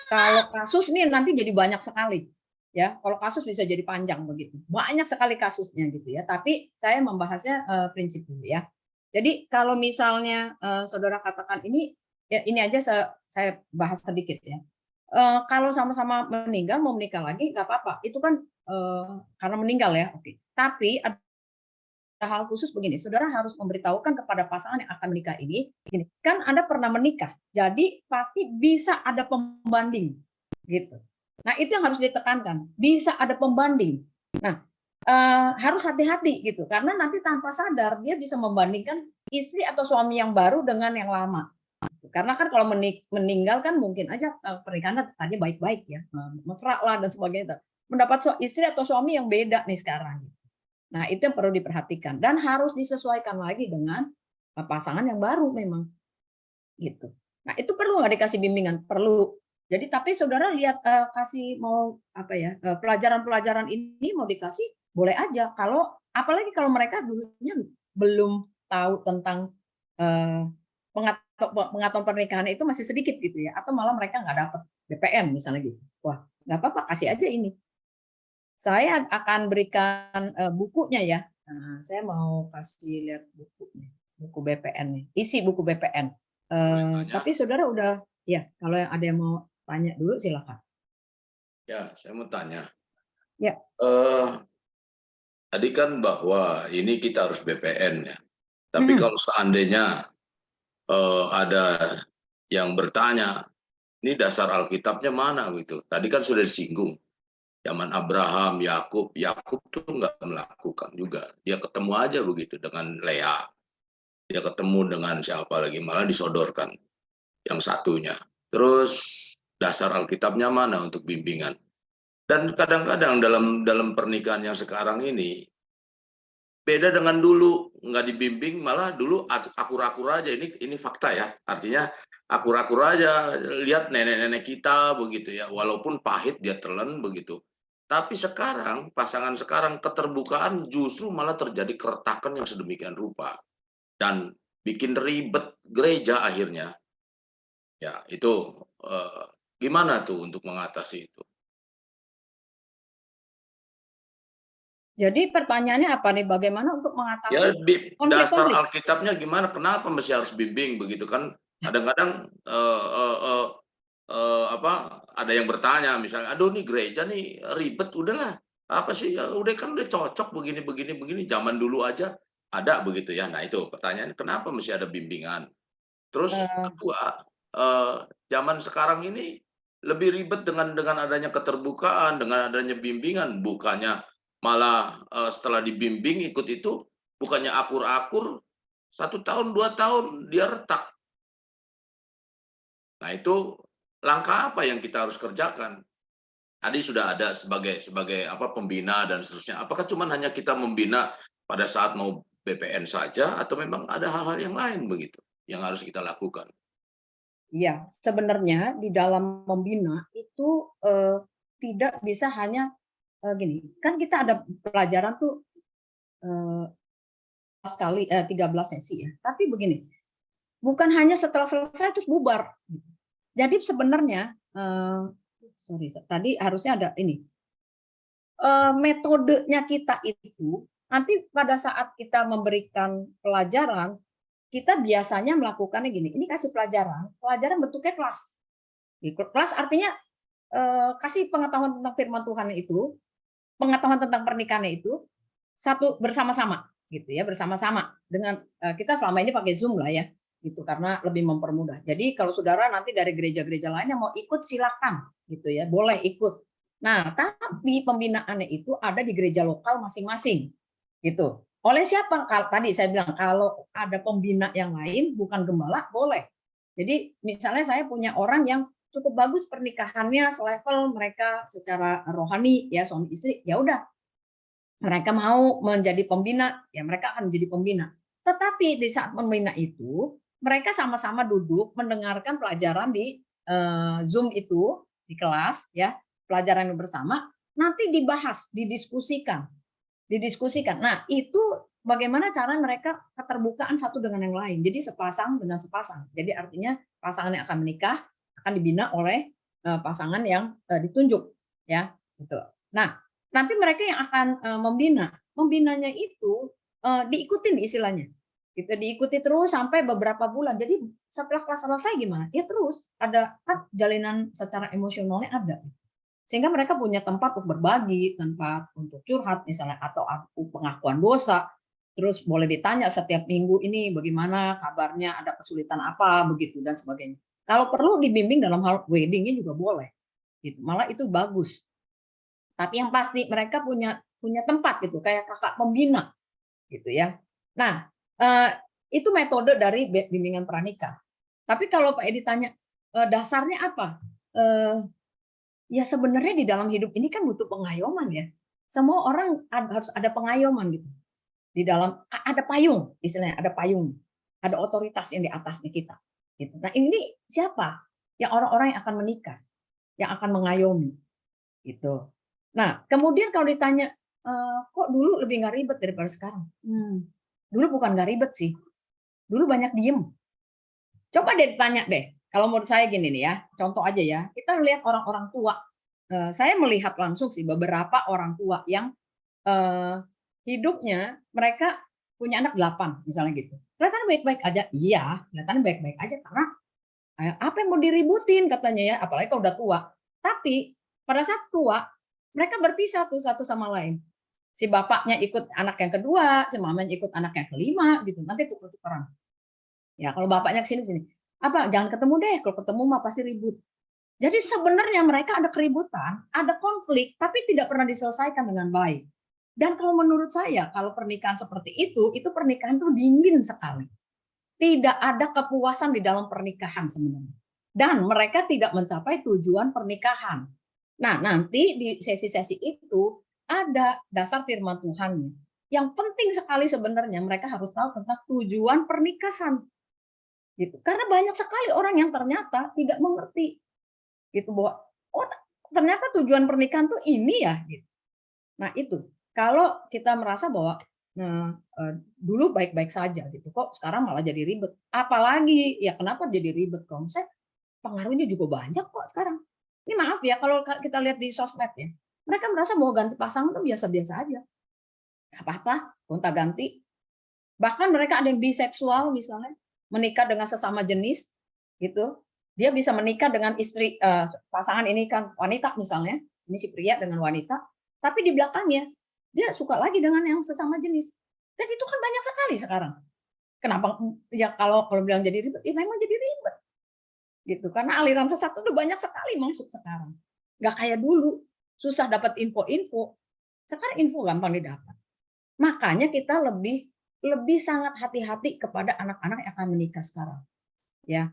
Kalau kasus ini nanti jadi banyak sekali. Ya, kalau kasus bisa jadi panjang begitu. Banyak sekali kasusnya gitu ya. Tapi saya membahasnya prinsip dulu ya. Jadi kalau misalnya saudara katakan ini, ya ini aja saya bahas sedikit ya. Kalau sama-sama meninggal mau menikah lagi nggak apa-apa. Itu kan karena meninggal ya. Oke. Tapi ada hal khusus begini, saudara harus memberitahukan kepada pasangan yang akan menikah ini, gini, kan Anda pernah menikah, jadi pasti bisa ada pembanding, gitu. Nah itu yang harus ditekankan, bisa ada pembanding. Nah harus hati-hati gitu, karena nanti tanpa sadar dia bisa membandingkan istri atau suami yang baru dengan yang lama. Karena kan kalau meninggal kan mungkin aja pernikahan tadi baik-baik ya, mesra lah dan sebagainya. Mendapat istri atau suami yang beda nih sekarang. Nah, itu yang perlu diperhatikan dan harus disesuaikan lagi dengan pasangan yang baru memang. Gitu. Nah, itu perlu nggak dikasih bimbingan? Perlu. Jadi tapi saudara lihat kasih mau apa ya, pelajaran-pelajaran ini mau dikasih boleh aja. Kalau apalagi kalau mereka dulunya belum tahu tentang pengetahuan pernikahan itu masih sedikit gitu ya, atau malah mereka nggak dapat BPN misalnya gitu. Wah, nggak apa-apa, kasih aja ini. Saya akan berikan bukunya ya. Nah, saya mau kasih lihat bukunya, buku BPN nih, isi buku BPN. Tapi saudara udah, ya kalau yang ada yang mau tanya dulu silakan. Ya, saya mau tanya. Ya. Tadi kan bahwa ini kita harus BPN ya. Tapi kalau seandainya ada yang bertanya, ini dasar Alkitabnya mana gitu? Tadi kan sudah disinggung. Zaman Abraham, Yakub tuh nggak melakukan juga. Dia ketemu aja begitu dengan Lea. Dia ketemu dengan siapa lagi, malah disodorkan yang satunya. Terus dasar Alkitabnya mana untuk bimbingan? Dan kadang-kadang dalam pernikahan yang sekarang ini beda dengan dulu, nggak dibimbing, malah dulu akur-akur aja. Ini fakta ya. Artinya akur-akur aja, lihat nenek-nenek kita begitu ya. Walaupun pahit dia telan begitu. Tapi sekarang, pasangan sekarang keterbukaan justru malah terjadi keretakan yang sedemikian rupa. Dan bikin ribet gereja akhirnya. Ya, itu gimana tuh untuk mengatasi itu? Jadi pertanyaannya apa nih? Bagaimana untuk Ya, mengatasi dasar konflik-konflik? Alkitabnya gimana? Kenapa mesti harus bimbing begitu kan? Kadang-kadang ada yang bertanya, misalnya, aduh nih gereja nih ribet, udahlah. Apa sih? Ya, udah kan udah cocok begini. Zaman dulu aja ada begitu ya. Nah itu pertanyaannya, kenapa mesti ada bimbingan? Terus Eh, kedua, zaman sekarang ini lebih ribet dengan adanya keterbukaan, dengan adanya bimbingan, bukannya malah setelah dibimbing ikut itu, bukannya akur-akur, 1 tahun 2 tahun dia retak. Nah itu langkah apa yang kita harus kerjakan? Tadi sudah ada sebagai pembina dan seterusnya. Apakah cuma hanya kita membina pada saat mau BPN saja, atau memang ada hal-hal yang lain begitu yang harus kita lakukan? Iya, sebenarnya di dalam membina itu tidak bisa hanya gini. Kan kita ada pelajaran tuh 13 sesi ya. Tapi begini, bukan hanya setelah selesai terus bubar. Jadi sebenarnya tadi harusnya ada ini. Metodenya kita itu nanti pada saat kita memberikan pelajaran, kita biasanya melakukannya gini. Ini kasih pelajaran bentuknya kelas. Kelas artinya kasih pengetahuan tentang firman Tuhan itu, pengetahuan tentang pernikahan itu satu bersama-sama gitu ya, bersama-sama dengan kita selama ini pakai Zoom lah ya, gitu karena lebih mempermudah. Jadi kalau saudara nanti dari gereja-gereja lain yang mau ikut silakan gitu ya, boleh ikut. Nah, tapi pembinaannya itu ada di gereja lokal masing-masing gitu. Oleh siapa? Tadi saya bilang kalau ada pembina yang lain bukan gembala boleh. Jadi misalnya saya punya orang yang cukup bagus pernikahannya selevel mereka secara rohani ya suami istri, ya udah mereka mau menjadi pembina, ya mereka akan menjadi pembina. Tetapi di saat membina itu, mereka sama-sama duduk mendengarkan pelajaran di Zoom itu, di kelas, ya pelajaran yang bersama, nanti dibahas, didiskusikan. Nah, itu bagaimana cara mereka keterbukaan satu dengan yang lain. Jadi sepasang dengan sepasang. Jadi artinya pasangan yang akan menikah akan dibina oleh pasangan yang ditunjuk, ya. Gitu. Nah, nanti mereka yang akan membinanya itu diikutin istilahnya, gitu, diikuti terus sampai beberapa bulan. Jadi setelah kelas selesai gimana? Ya terus ada kan jalinan secara emosionalnya ada, sehingga mereka punya tempat untuk berbagi, tempat untuk curhat misalnya, atau pengakuan dosa. Terus boleh ditanya setiap minggu ini bagaimana kabarnya, ada kesulitan apa begitu dan sebagainya. Kalau perlu dibimbing dalam hal weddingnya juga boleh, gitu. Malah itu bagus. Tapi yang pasti mereka punya tempat gitu, kayak kakak pembina gitu ya. Nah, itu metode dari bimbingan pranikah. Tapi kalau Pak Edi tanya dasarnya apa? Ya sebenarnya di dalam hidup ini kan butuh pengayoman ya. Semua orang harus ada pengayoman gitu. Di dalam ada payung, istilahnya ada payung. Ada otoritas yang di atasnya kita. Gitu. Nah, ini siapa? Ya orang-orang yang akan menikah, yang akan mengayomi. Gitu. Nah, kemudian kalau ditanya, kok dulu lebih nggak ribet daripada sekarang? Dulu bukan nggak ribet sih. Dulu banyak diem. Coba deh ditanya deh. Kalau menurut saya gini nih ya, contoh aja ya. Kita lihat orang-orang tua. Saya melihat langsung sih beberapa orang tua yang hidupnya mereka punya anak 8 misalnya gitu. Kelihatan baik-baik aja. Iya, kelihatan baik-baik aja karena apa yang mau diributin katanya ya, apalagi kalau udah tua. Tapi pada saat tua, mereka berpisah tuh satu sama lain. Si bapaknya ikut anak yang kedua, si mamanya ikut anak yang kelima gitu. Nanti tuker-tukeran. Ya, kalau bapaknya ke sini. Apa? Jangan ketemu deh, kalau ketemu mah pasti ribut. Jadi sebenarnya mereka ada keributan, ada konflik, tapi tidak pernah diselesaikan dengan baik. Dan kalau menurut saya, kalau pernikahan seperti itu pernikahan tuh dingin sekali. Tidak ada kepuasan di dalam pernikahan sebenarnya. Dan mereka tidak mencapai tujuan pernikahan. Nah, nanti di sesi-sesi itu ada dasar firman Tuhannya. Yang penting sekali sebenarnya mereka harus tahu tentang tujuan pernikahan. Gitu. Karena banyak sekali orang yang ternyata tidak mengerti. Gitu bahwa oh ternyata tujuan pernikahan tuh ini ya gitu. Nah, itu. Kalau kita merasa bahwa dulu baik-baik saja gitu, kok sekarang malah jadi ribet. Apalagi ya kenapa jadi ribet? Kalau saya pengaruhnya juga banyak kok sekarang. Ini maaf ya kalau kita lihat di sosmed ya, mereka merasa bahwa ganti pasangan itu biasa-biasa aja. nggak apa-apa, gonta-ganti. Bahkan mereka ada yang biseksual misalnya, menikah dengan sesama jenis, gitu. Dia bisa menikah dengan istri pasangan ini kan wanita misalnya, ini si pria dengan wanita, tapi di belakangnya dia suka lagi dengan yang sesama jenis. Dan itu kan banyak sekali sekarang. Kenapa? Ya kalau bilang jadi ribet, ya memang jadi ribet. Gitu. Karena aliran sesat itu udah banyak sekali masuk sekarang. Nggak kayak dulu, susah dapat info-info. Sekarang info gampang didapat. Makanya kita lebih sangat hati-hati kepada anak-anak yang akan menikah sekarang. Ya,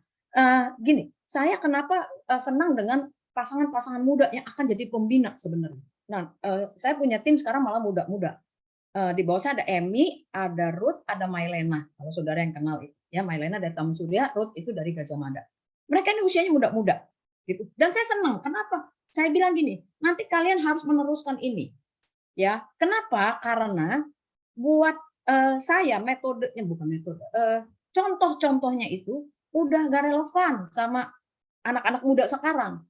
gini, saya kenapa senang dengan pasangan-pasangan muda yang akan jadi pembina sebenarnya. Nah, saya punya tim sekarang malah muda-muda. Di bawah saya ada Emi, ada Ruth, ada Mailena. Kalau saudara yang kenal, ya Mailena dari Taman Surya, Ruth itu dari Gajah Mada. Mereka ini usianya muda-muda, gitu. Dan saya senang. Kenapa? Saya bilang gini, nanti kalian harus meneruskan ini. Ya, kenapa? Karena buat saya metodenya bukan metode, contoh-contohnya itu udah gak relevan sama anak-anak muda sekarang.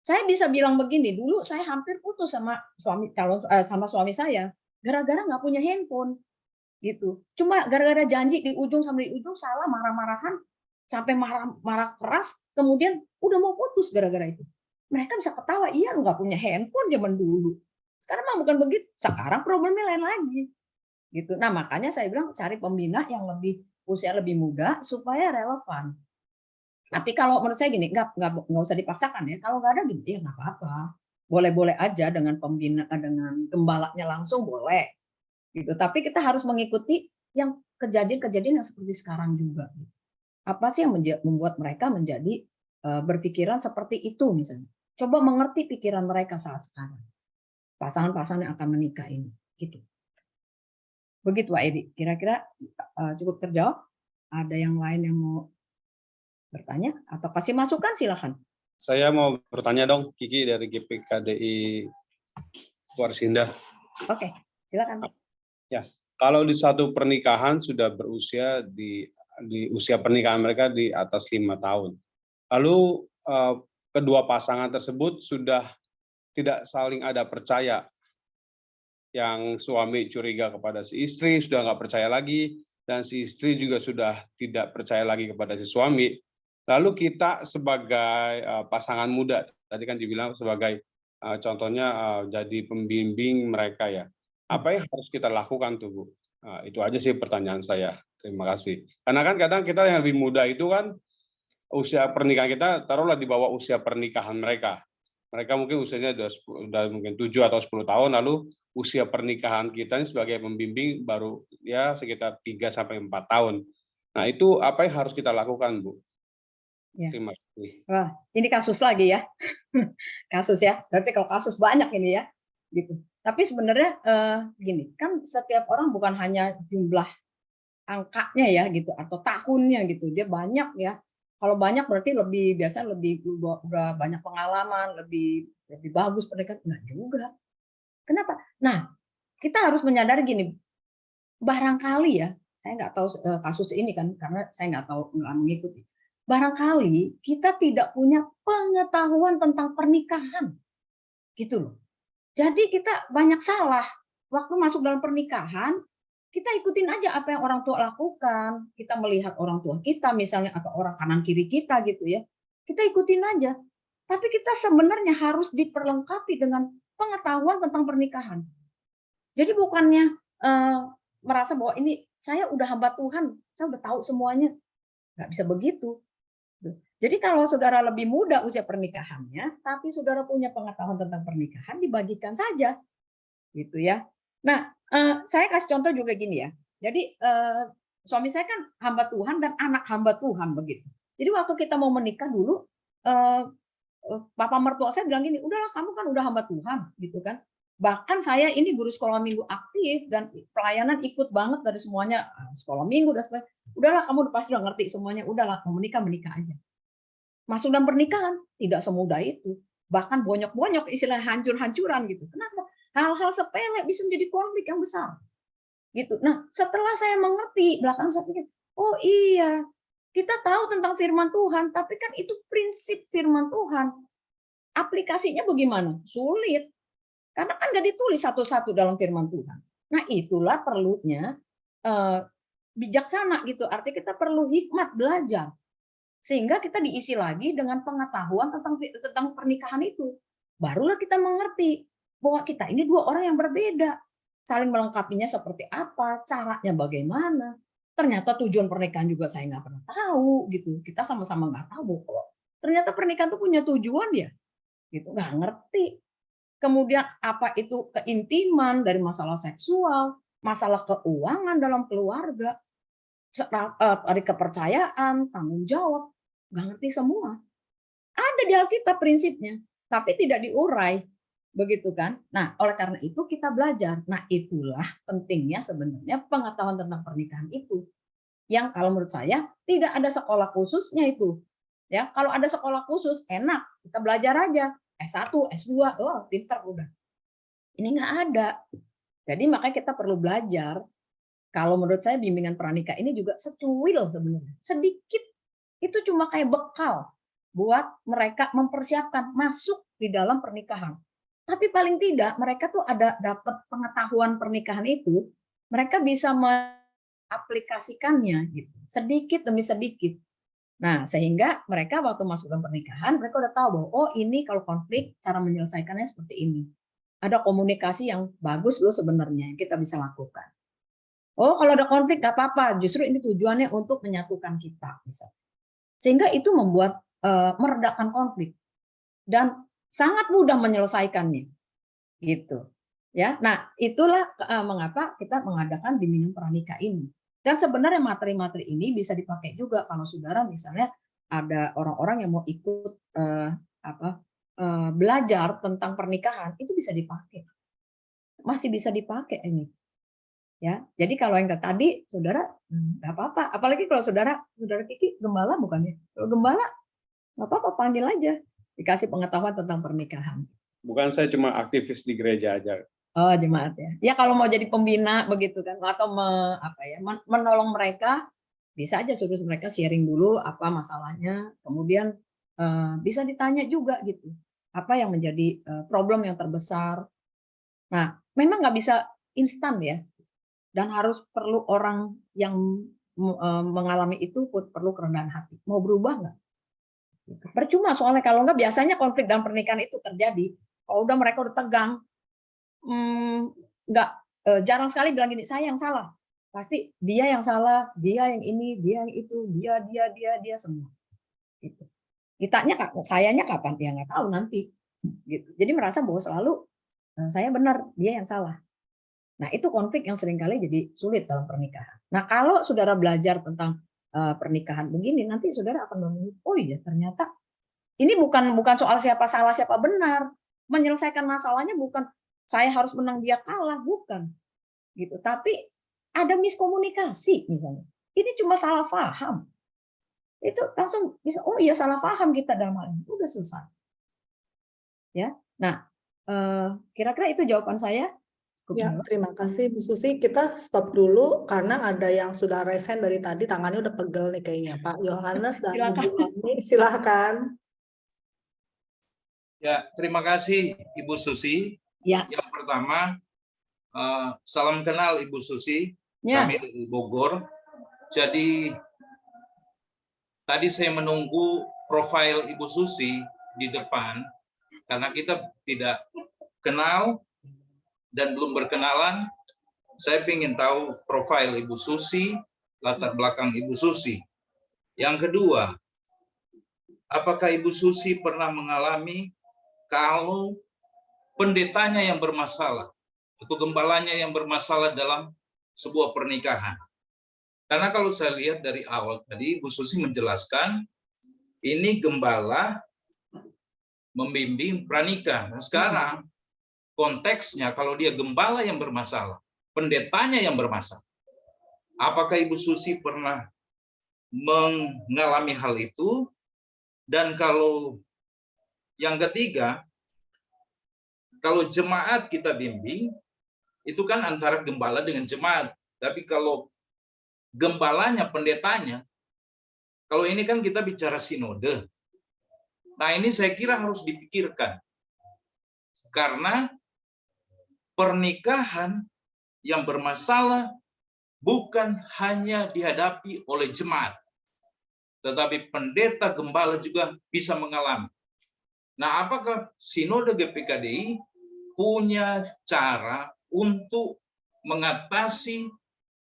Saya bisa bilang begini, dulu saya hampir putus sama suami saya gara-gara nggak punya handphone, gitu. Cuma gara-gara janji di ujung sampai di ujung salah marah-marahan sampai marah keras, kemudian udah mau putus gara-gara itu. Mereka bisa ketawa, iya nggak punya handphone zaman dulu. Sekarang mah bukan begitu. Sekarang problemnya lain lagi, gitu. Nah makanya saya bilang cari pembina yang usia lebih muda supaya relevan. Tapi kalau menurut saya gini, nggak usah dipaksakan ya. Kalau nggak ada gini, ya nggak apa-apa. Boleh-boleh aja dengan pembina, dengan gembalanya langsung boleh. Gitu. Tapi kita harus mengikuti yang kejadian-kejadian yang seperti sekarang juga. Apa sih yang membuat mereka menjadi berpikiran seperti itu misalnya? Coba mengerti pikiran mereka saat sekarang. Pasangan-pasangan yang akan menikah ini. Gitu. Begitu Pak Edi, kira-kira cukup terjawab? Ada yang lain yang mau bertanya atau kasih masukan silakan. Saya mau bertanya dong, Kiki dari GPKDI Warsinda. Oke, silakan. Ya, kalau di satu pernikahan sudah berusia di usia pernikahan mereka di atas 5 tahun, lalu kedua pasangan tersebut sudah tidak saling ada percaya. Yang suami curiga kepada si istri, sudah nggak percaya lagi, dan si istri juga sudah tidak percaya lagi kepada si suami. Lalu kita sebagai pasangan muda, tadi kan dibilang sebagai contohnya jadi pembimbing mereka ya. Apa yang harus kita lakukan tuh Bu? Itu aja sih pertanyaan saya. Terima kasih. Karena kan kadang kita yang lebih muda itu kan usia pernikahan kita taruhlah di bawah usia pernikahan mereka. Mereka mungkin usianya sudah mungkin 7 atau 10 tahun, lalu usia pernikahan kita sebagai pembimbing baru ya sekitar 3 sampai 4 tahun. Nah, itu apa yang harus kita lakukan, Bu? Ya. Terima kasih. Wah, ini kasus lagi ya. Kasus ya. Berarti kalau kasus banyak ini ya. Gitu. Tapi sebenarnya gini, kan setiap orang bukan hanya jumlah angkanya ya gitu atau tahunnya gitu. Dia banyak ya. Kalau banyak berarti biasanya lebih udah banyak pengalaman, lebih bagus pernikahan. Enggak juga. Kenapa? Nah, kita harus menyadari gini, barangkali ya, saya nggak tahu kasus ini kan, karena saya nggak tahu, nggak mengikuti. Barangkali kita tidak punya pengetahuan tentang pernikahan, gitu loh. Jadi kita banyak salah waktu masuk dalam pernikahan. Kita ikutin aja apa yang orang tua lakukan. Kita melihat orang tua kita misalnya atau orang kanan kiri kita gitu ya. Kita ikutin aja. Tapi kita sebenarnya harus diperlengkapi dengan pengetahuan tentang pernikahan. Jadi bukannya merasa bahwa ini saya udah hamba Tuhan, saya udah tahu semuanya. Nggak bisa begitu. Jadi kalau saudara lebih muda usia pernikahannya, tapi saudara punya pengetahuan tentang pernikahan, dibagikan saja. Gitu ya. Nah, saya kasih contoh juga gini ya. Jadi suami saya kan hamba Tuhan dan anak hamba Tuhan begitu. Jadi waktu kita mau menikah dulu, papa mertua saya bilang gini, udahlah kamu kan udah hamba Tuhan gitu kan. Bahkan saya ini guru sekolah minggu aktif dan pelayanan ikut banget dari semuanya sekolah minggu dan sebagainya. Udahlah kamu pasti udah ngerti semuanya, udahlah mau menikah aja. Masuk dalam pernikahan tidak semudah itu. Bahkan bonyok-bonyok istilah hancur-hancuran gitu. Kenapa? Hal-hal sepele bisa menjadi konflik yang besar. Gitu. Nah, setelah saya mengerti, belakang saya pikir, oh iya, kita tahu tentang firman Tuhan, tapi kan itu prinsip firman Tuhan. Aplikasinya bagaimana? Sulit. Karena kan nggak ditulis satu-satu dalam firman Tuhan. Nah, itulah perlunya bijaksana gitu. Artinya kita perlu hikmat belajar. Sehingga kita diisi lagi dengan pengetahuan tentang pernikahan itu. Barulah kita mengerti bahwa kita ini dua orang yang berbeda. Saling melengkapinya seperti apa, caranya bagaimana. Ternyata tujuan pernikahan juga saya nggak pernah tahu gitu. Kita sama-sama nggak tahu kok. Ternyata pernikahan itu punya tujuan ya. Gitu, nggak ngerti. Kemudian apa itu keintiman dari masalah seksual, masalah keuangan dalam keluarga, dari kepercayaan, tanggung jawab, nggak ngerti semua. Ada di Alkitab prinsipnya, tapi tidak diurai, begitu kan? Nah, oleh karena itu kita belajar. Nah, itulah pentingnya sebenarnya pengetahuan tentang pernikahan itu. Yang kalau menurut saya tidak ada sekolah khususnya itu. Ya, kalau ada sekolah khusus enak, kita belajar aja. S1, S2, oh pinter udah. Ini nggak ada. Jadi makanya kita perlu belajar. Kalau menurut saya bimbingan pranikah ini juga secuil sebenarnya. Sedikit. Itu cuma kayak bekal buat mereka mempersiapkan masuk di dalam pernikahan. Tapi paling tidak mereka tuh ada dapat pengetahuan pernikahan itu, mereka bisa mengaplikasikannya gitu. Sedikit demi sedikit. Nah, sehingga mereka waktu masuk dalam pernikahan, mereka udah tahu bahwa oh ini kalau konflik cara menyelesaikannya seperti ini. Ada komunikasi yang bagus loh sebenarnya yang kita bisa lakukan. Oh, kalau ada konflik nggak apa-apa, justru ini tujuannya untuk menyatukan kita, misalnya. Sehingga itu membuat meredakan konflik dan sangat mudah menyelesaikannya, gitu. Ya, nah itulah mengapa kita mengadakan bimbingan pranikah ini. Dan sebenarnya materi-materi ini bisa dipakai juga kalau saudara misalnya ada orang-orang yang mau ikut belajar tentang pernikahan, itu bisa dipakai, masih bisa dipakai ini. Ya, jadi kalau yang tadi saudara nggak apa-apa, apalagi kalau saudara Kiki gembala bukannya? Kalau gembala nggak apa-apa, panggil aja, dikasih pengetahuan tentang pernikahan. Bukan, saya cuma aktivis di gereja aja. Oh, jemaat ya. Ya kalau mau jadi pembina begitu kan, atau menolong mereka, bisa aja suruh mereka sharing dulu apa masalahnya, kemudian bisa ditanya juga gitu, apa yang menjadi problem yang terbesar. Nah, memang nggak bisa instan ya. Dan harus perlu orang yang mengalami itu perlu kerendahan hati. Mau berubah nggak? Percuma soalnya kalau nggak biasanya konflik dalam pernikahan itu terjadi. Kalau udah mereka udah tegang, nggak jarang sekali bilang gini, saya yang salah. Pasti dia yang salah, dia yang ini, dia yang itu, dia semua. Gitu. Ditanya sayanya kapan? Ya nggak tahu nanti. Gitu. Jadi merasa bahwa selalu saya benar, dia yang salah. Nah, itu konflik yang seringkali jadi sulit dalam pernikahan. Nah, kalau saudara belajar tentang pernikahan begini, nanti saudara akan menemukan, oh iya ternyata ini bukan soal siapa salah siapa benar. Menyelesaikan masalahnya bukan saya harus menang dia kalah, bukan. Gitu. Tapi ada miskomunikasi misalnya. Ini cuma salah paham. Itu langsung bisa, oh iya salah paham kita dalam hal ini. Udah selesai. Ya. Nah, kira-kira itu jawaban saya. Ya, terima kasih Bu Susi. Kita stop dulu karena ada yang sudah resen dari tadi, tangannya udah pegel nih kayaknya. Pak Yohanes dan Bu Mami, silakan. Ya, terima kasih Ibu Susi. Ya. Yang pertama, salam kenal Ibu Susi. Ya. Kami dari Bogor. Jadi tadi saya menunggu profil Ibu Susi di depan karena kita tidak kenal dan belum berkenalan. Saya ingin tahu profil Ibu Susi, latar belakang Ibu Susi. Yang kedua, apakah Ibu Susi pernah mengalami kalau pendetanya yang bermasalah atau gembalanya yang bermasalah dalam sebuah pernikahan? Karena kalau saya lihat dari awal tadi Ibu Susi menjelaskan ini gembala membimbing pranikah. Nah, sekarang konteksnya kalau dia gembala yang bermasalah, pendetanya yang bermasalah. Apakah Ibu Susi pernah mengalami hal itu? Dan kalau yang ketiga, kalau jemaat kita bimbing, itu kan antara gembala dengan jemaat. Tapi kalau gembalanya, pendetanya, kalau ini kan kita bicara sinode. Nah ini saya kira harus dipikirkan. Karena pernikahan yang bermasalah bukan hanya dihadapi oleh jemaat, tetapi pendeta gembala juga bisa mengalami. Nah, apakah Sinode GPKDI punya cara untuk mengatasi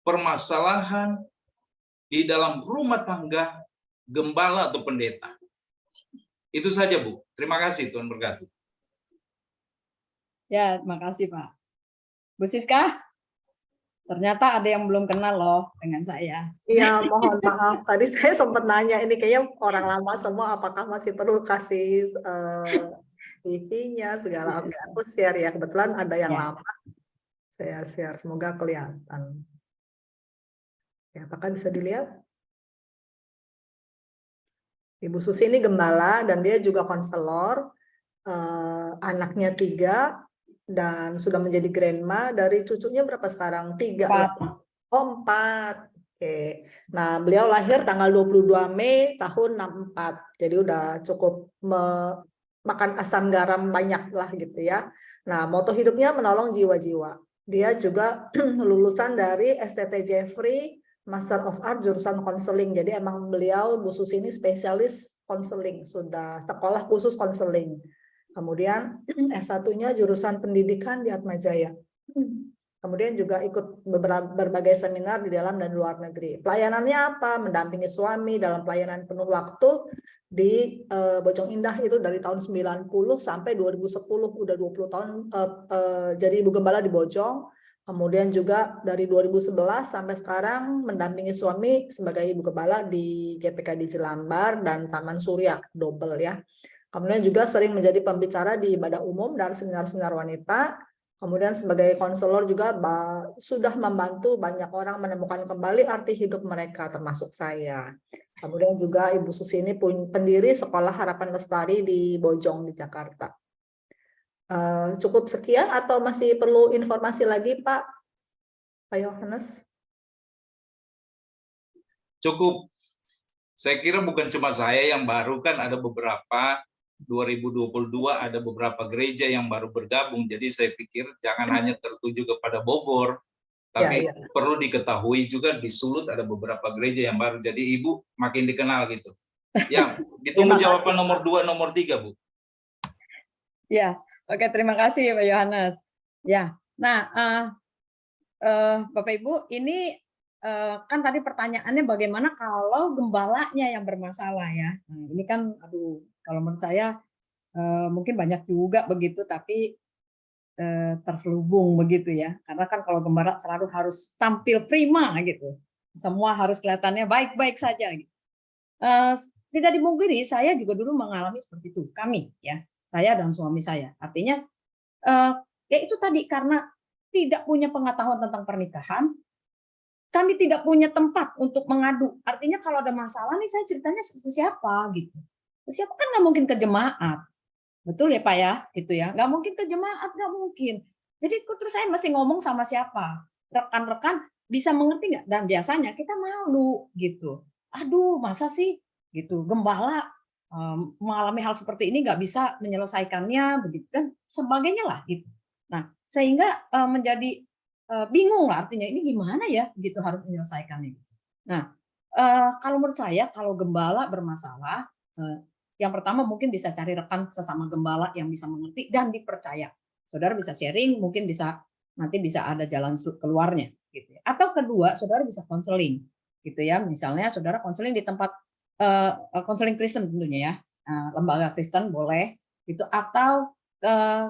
permasalahan di dalam rumah tangga gembala atau pendeta? Itu saja, Bu. Terima kasih, Tuhan berkati. Ya, terima kasih Pak. Bu Siska, ternyata ada yang belum kenal loh dengan saya. Iya, mohon maaf. Tadi saya sempat nanya, ini kayaknya orang lama semua, apakah masih perlu kasih CV-nya segala. Oke, aku share ya. Kebetulan ada yang Ya. lama. Saya share, semoga kelihatan. Ya, apakah bisa dilihat? Ibu Susi ini gembala dan dia juga konselor. Anaknya 3 dan sudah menjadi grandma. Dari cucunya berapa sekarang? 3. 4. Oh, 4. Oke. Nah, beliau lahir tanggal 22 Mei tahun 64. Jadi udah cukup makan asam garam banyak lah gitu ya. Nah, moto hidupnya menolong jiwa-jiwa. Dia juga lulusan dari STT Jeffrey, Master of Art jurusan konseling. Jadi emang beliau Bu Susi ini spesialis konseling, sudah sekolah khusus konseling. Kemudian S1-nya jurusan pendidikan di Atmajaya. Kemudian juga ikut berbagai seminar di dalam dan luar negeri. Pelayanannya apa? Mendampingi suami dalam pelayanan penuh waktu di Bojong Indah itu dari tahun 90 sampai 2010, udah 20 tahun jadi ibu gembala di Bojong. Kemudian juga dari 2011 sampai sekarang mendampingi suami sebagai ibu gembala di GPKD Jelambar dan Taman Surya, double ya. Kemudian juga sering menjadi pembicara di ibadah umum dan seminar-seminar wanita. Kemudian sebagai konselor juga sudah membantu banyak orang menemukan kembali arti hidup mereka, termasuk saya. Kemudian juga Ibu Susi ini pendiri Sekolah Harapan Lestari di Bojong di Jakarta. Cukup sekian atau masih perlu informasi lagi Pak Yohanes? Cukup. Saya kira bukan cuma saya yang baru, kan ada beberapa 2022 ada beberapa gereja yang baru bergabung. Jadi saya pikir jangan hanya tertuju kepada Bogor, tapi perlu diketahui juga di Sulut ada beberapa gereja yang baru. Jadi Ibu makin dikenal gitu. Ya, ditunggu jawaban nomor 2, nomor 3, Bu. Ya, oke, terima kasih Pak Yohanes. Ya, nah Bapak Ibu, ini kan tadi pertanyaannya bagaimana kalau gembalanya yang bermasalah ya. Nah, ini kan, aduh, kalau menurut saya mungkin banyak juga begitu, tapi terselubung begitu ya. Karena kan kalau gembala selalu harus tampil prima gitu. Semua harus kelihatannya baik-baik saja. Gitu. Tidak dimungkiri, saya juga dulu mengalami seperti itu. Kami ya, saya dan suami saya. Artinya ya itu tadi, karena tidak punya pengetahuan tentang pernikahan, kami tidak punya tempat untuk mengadu. Artinya kalau ada masalah nih, saya ceritanya ke siapa gitu. Siapa, kan nggak mungkin ke jemaat. Betul ya Pak ya, gitu ya. Nggak mungkin ke jemaat, nggak mungkin. Jadi terus saya mesti ngomong sama siapa? Rekan-rekan bisa mengerti nggak? Dan biasanya kita malu gitu. Aduh, masa sih gitu. Gembala mengalami hal seperti ini nggak bisa menyelesaikannya, begitu dan sebagainya lah gitu. Nah, sehingga menjadi bingung lah, artinya ini gimana ya gitu harus menyelesaikannya. Nah, kalau menurut saya kalau gembala bermasalah, yang pertama mungkin bisa cari rekan sesama gembala yang bisa mengerti dan dipercaya. Saudara bisa sharing, mungkin nanti bisa ada jalan keluarnya gitu ya. Atau kedua, saudara bisa konseling gitu ya. Misalnya saudara konseling di tempat konseling Kristen tentunya ya. Lembaga Kristen boleh gitu, atau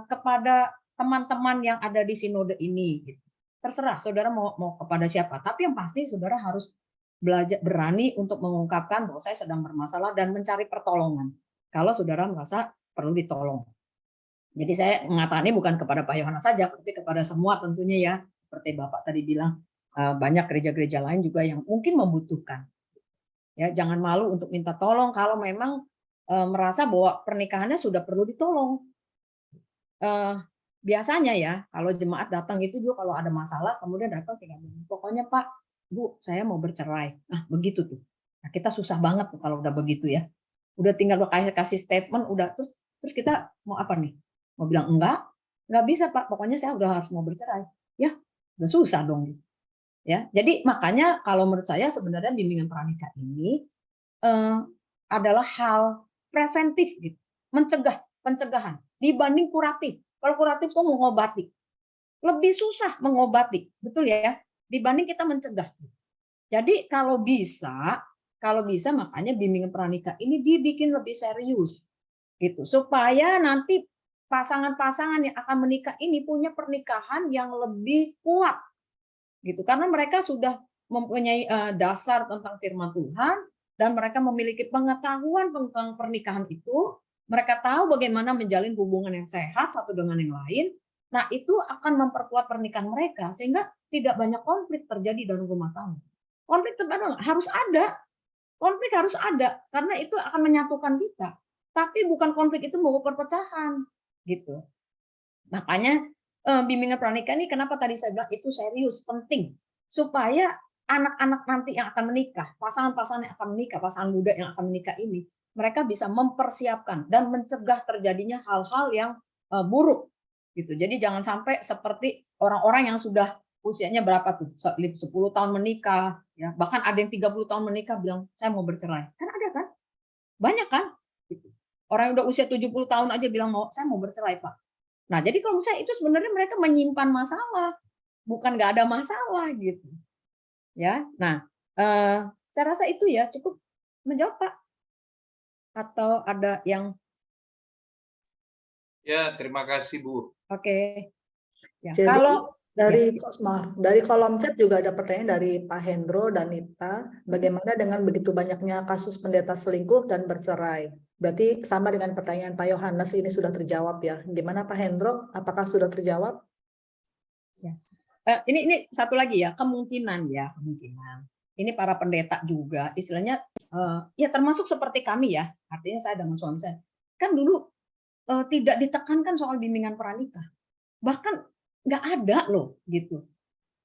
kepada teman-teman yang ada di sinode ini gitu. Terserah saudara mau kepada siapa, tapi yang pasti saudara harus belajar berani untuk mengungkapkan bahwa saya sedang bermasalah dan mencari pertolongan kalau saudara merasa perlu ditolong. Jadi saya mengatakan ini bukan kepada Pak Yohanes saja, tapi kepada semua tentunya ya. Seperti Bapak tadi bilang, banyak gereja-gereja lain juga yang mungkin membutuhkan. Ya, jangan malu untuk minta tolong kalau memang merasa bahwa pernikahannya sudah perlu ditolong. Biasanya ya, kalau jemaat datang itu juga kalau ada masalah, kemudian datang tinggal bilang, pokoknya Pak, Bu, saya mau bercerai. Nah, begitu tuh. Nah, kita susah banget tuh kalau udah begitu ya. Udah tinggal kasih statement, udah terus kita mau apa nih? Mau bilang enggak bisa Pak, pokoknya saya udah harus mau bercerai. Ya, Udah susah dong. Ya, jadi makanya kalau menurut saya sebenarnya bimbingan pranikah ini adalah hal preventif gitu, pencegahan dibanding kuratif. Kalau kuratif itu mengobati, lebih susah mengobati, betul ya, dibanding kita mencegah. Jadi kalau bisa makanya bimbingan pranikah ini dibikin lebih serius gitu, supaya nanti pasangan-pasangan yang akan menikah ini punya pernikahan yang lebih kuat gitu, karena mereka sudah mempunyai dasar tentang firman Tuhan dan mereka memiliki pengetahuan tentang pernikahan itu, mereka tahu bagaimana menjalin hubungan yang sehat satu dengan yang lain. Nah, itu akan memperkuat pernikahan mereka sehingga tidak banyak konflik terjadi dalam rumah tangga. Konflik harus ada, konflik harus ada karena itu akan menyatukan kita. Tapi bukan konflik itu membawa perpecahan, gitu. Makanya bimbingan pranikah ini kenapa tadi saya bilang itu serius, penting supaya anak-anak nanti yang akan menikah, pasangan-pasangan yang akan menikah, pasangan muda yang akan menikah ini, mereka bisa mempersiapkan dan mencegah terjadinya hal-hal yang buruk, gitu. Jadi jangan sampai seperti orang-orang yang sudah usianya berapa tuh, 10 tahun menikah, ya bahkan ada yang 30 tahun menikah bilang saya mau bercerai, kan ada kan, banyak kan, gitu. Orang yang udah usia 70 tahun aja bilang saya mau bercerai Pak. Nah, jadi kalau misalnya itu sebenarnya mereka menyimpan masalah, bukan nggak ada masalah gitu. Ya, nah saya rasa itu ya cukup menjawab Pak. Atau ada yang? Ya, terima kasih Bu. Oke. Ya, Jadi kalau dari kolom chat juga ada pertanyaan dari Pak Hendro dan Nita, bagaimana dengan begitu banyaknya kasus pendeta selingkuh dan bercerai? Berarti sama dengan pertanyaan Pak Yohanes ini sudah terjawab ya. Gimana Pak Hendro? Apakah sudah terjawab? ya. Ini satu lagi ya, kemungkinan. Ini para pendeta juga istilahnya ya termasuk seperti kami ya. Artinya saya dengan suami saya kan dulu tidak ditekankan soal bimbingan pranikah. Bahkan nggak ada loh gitu.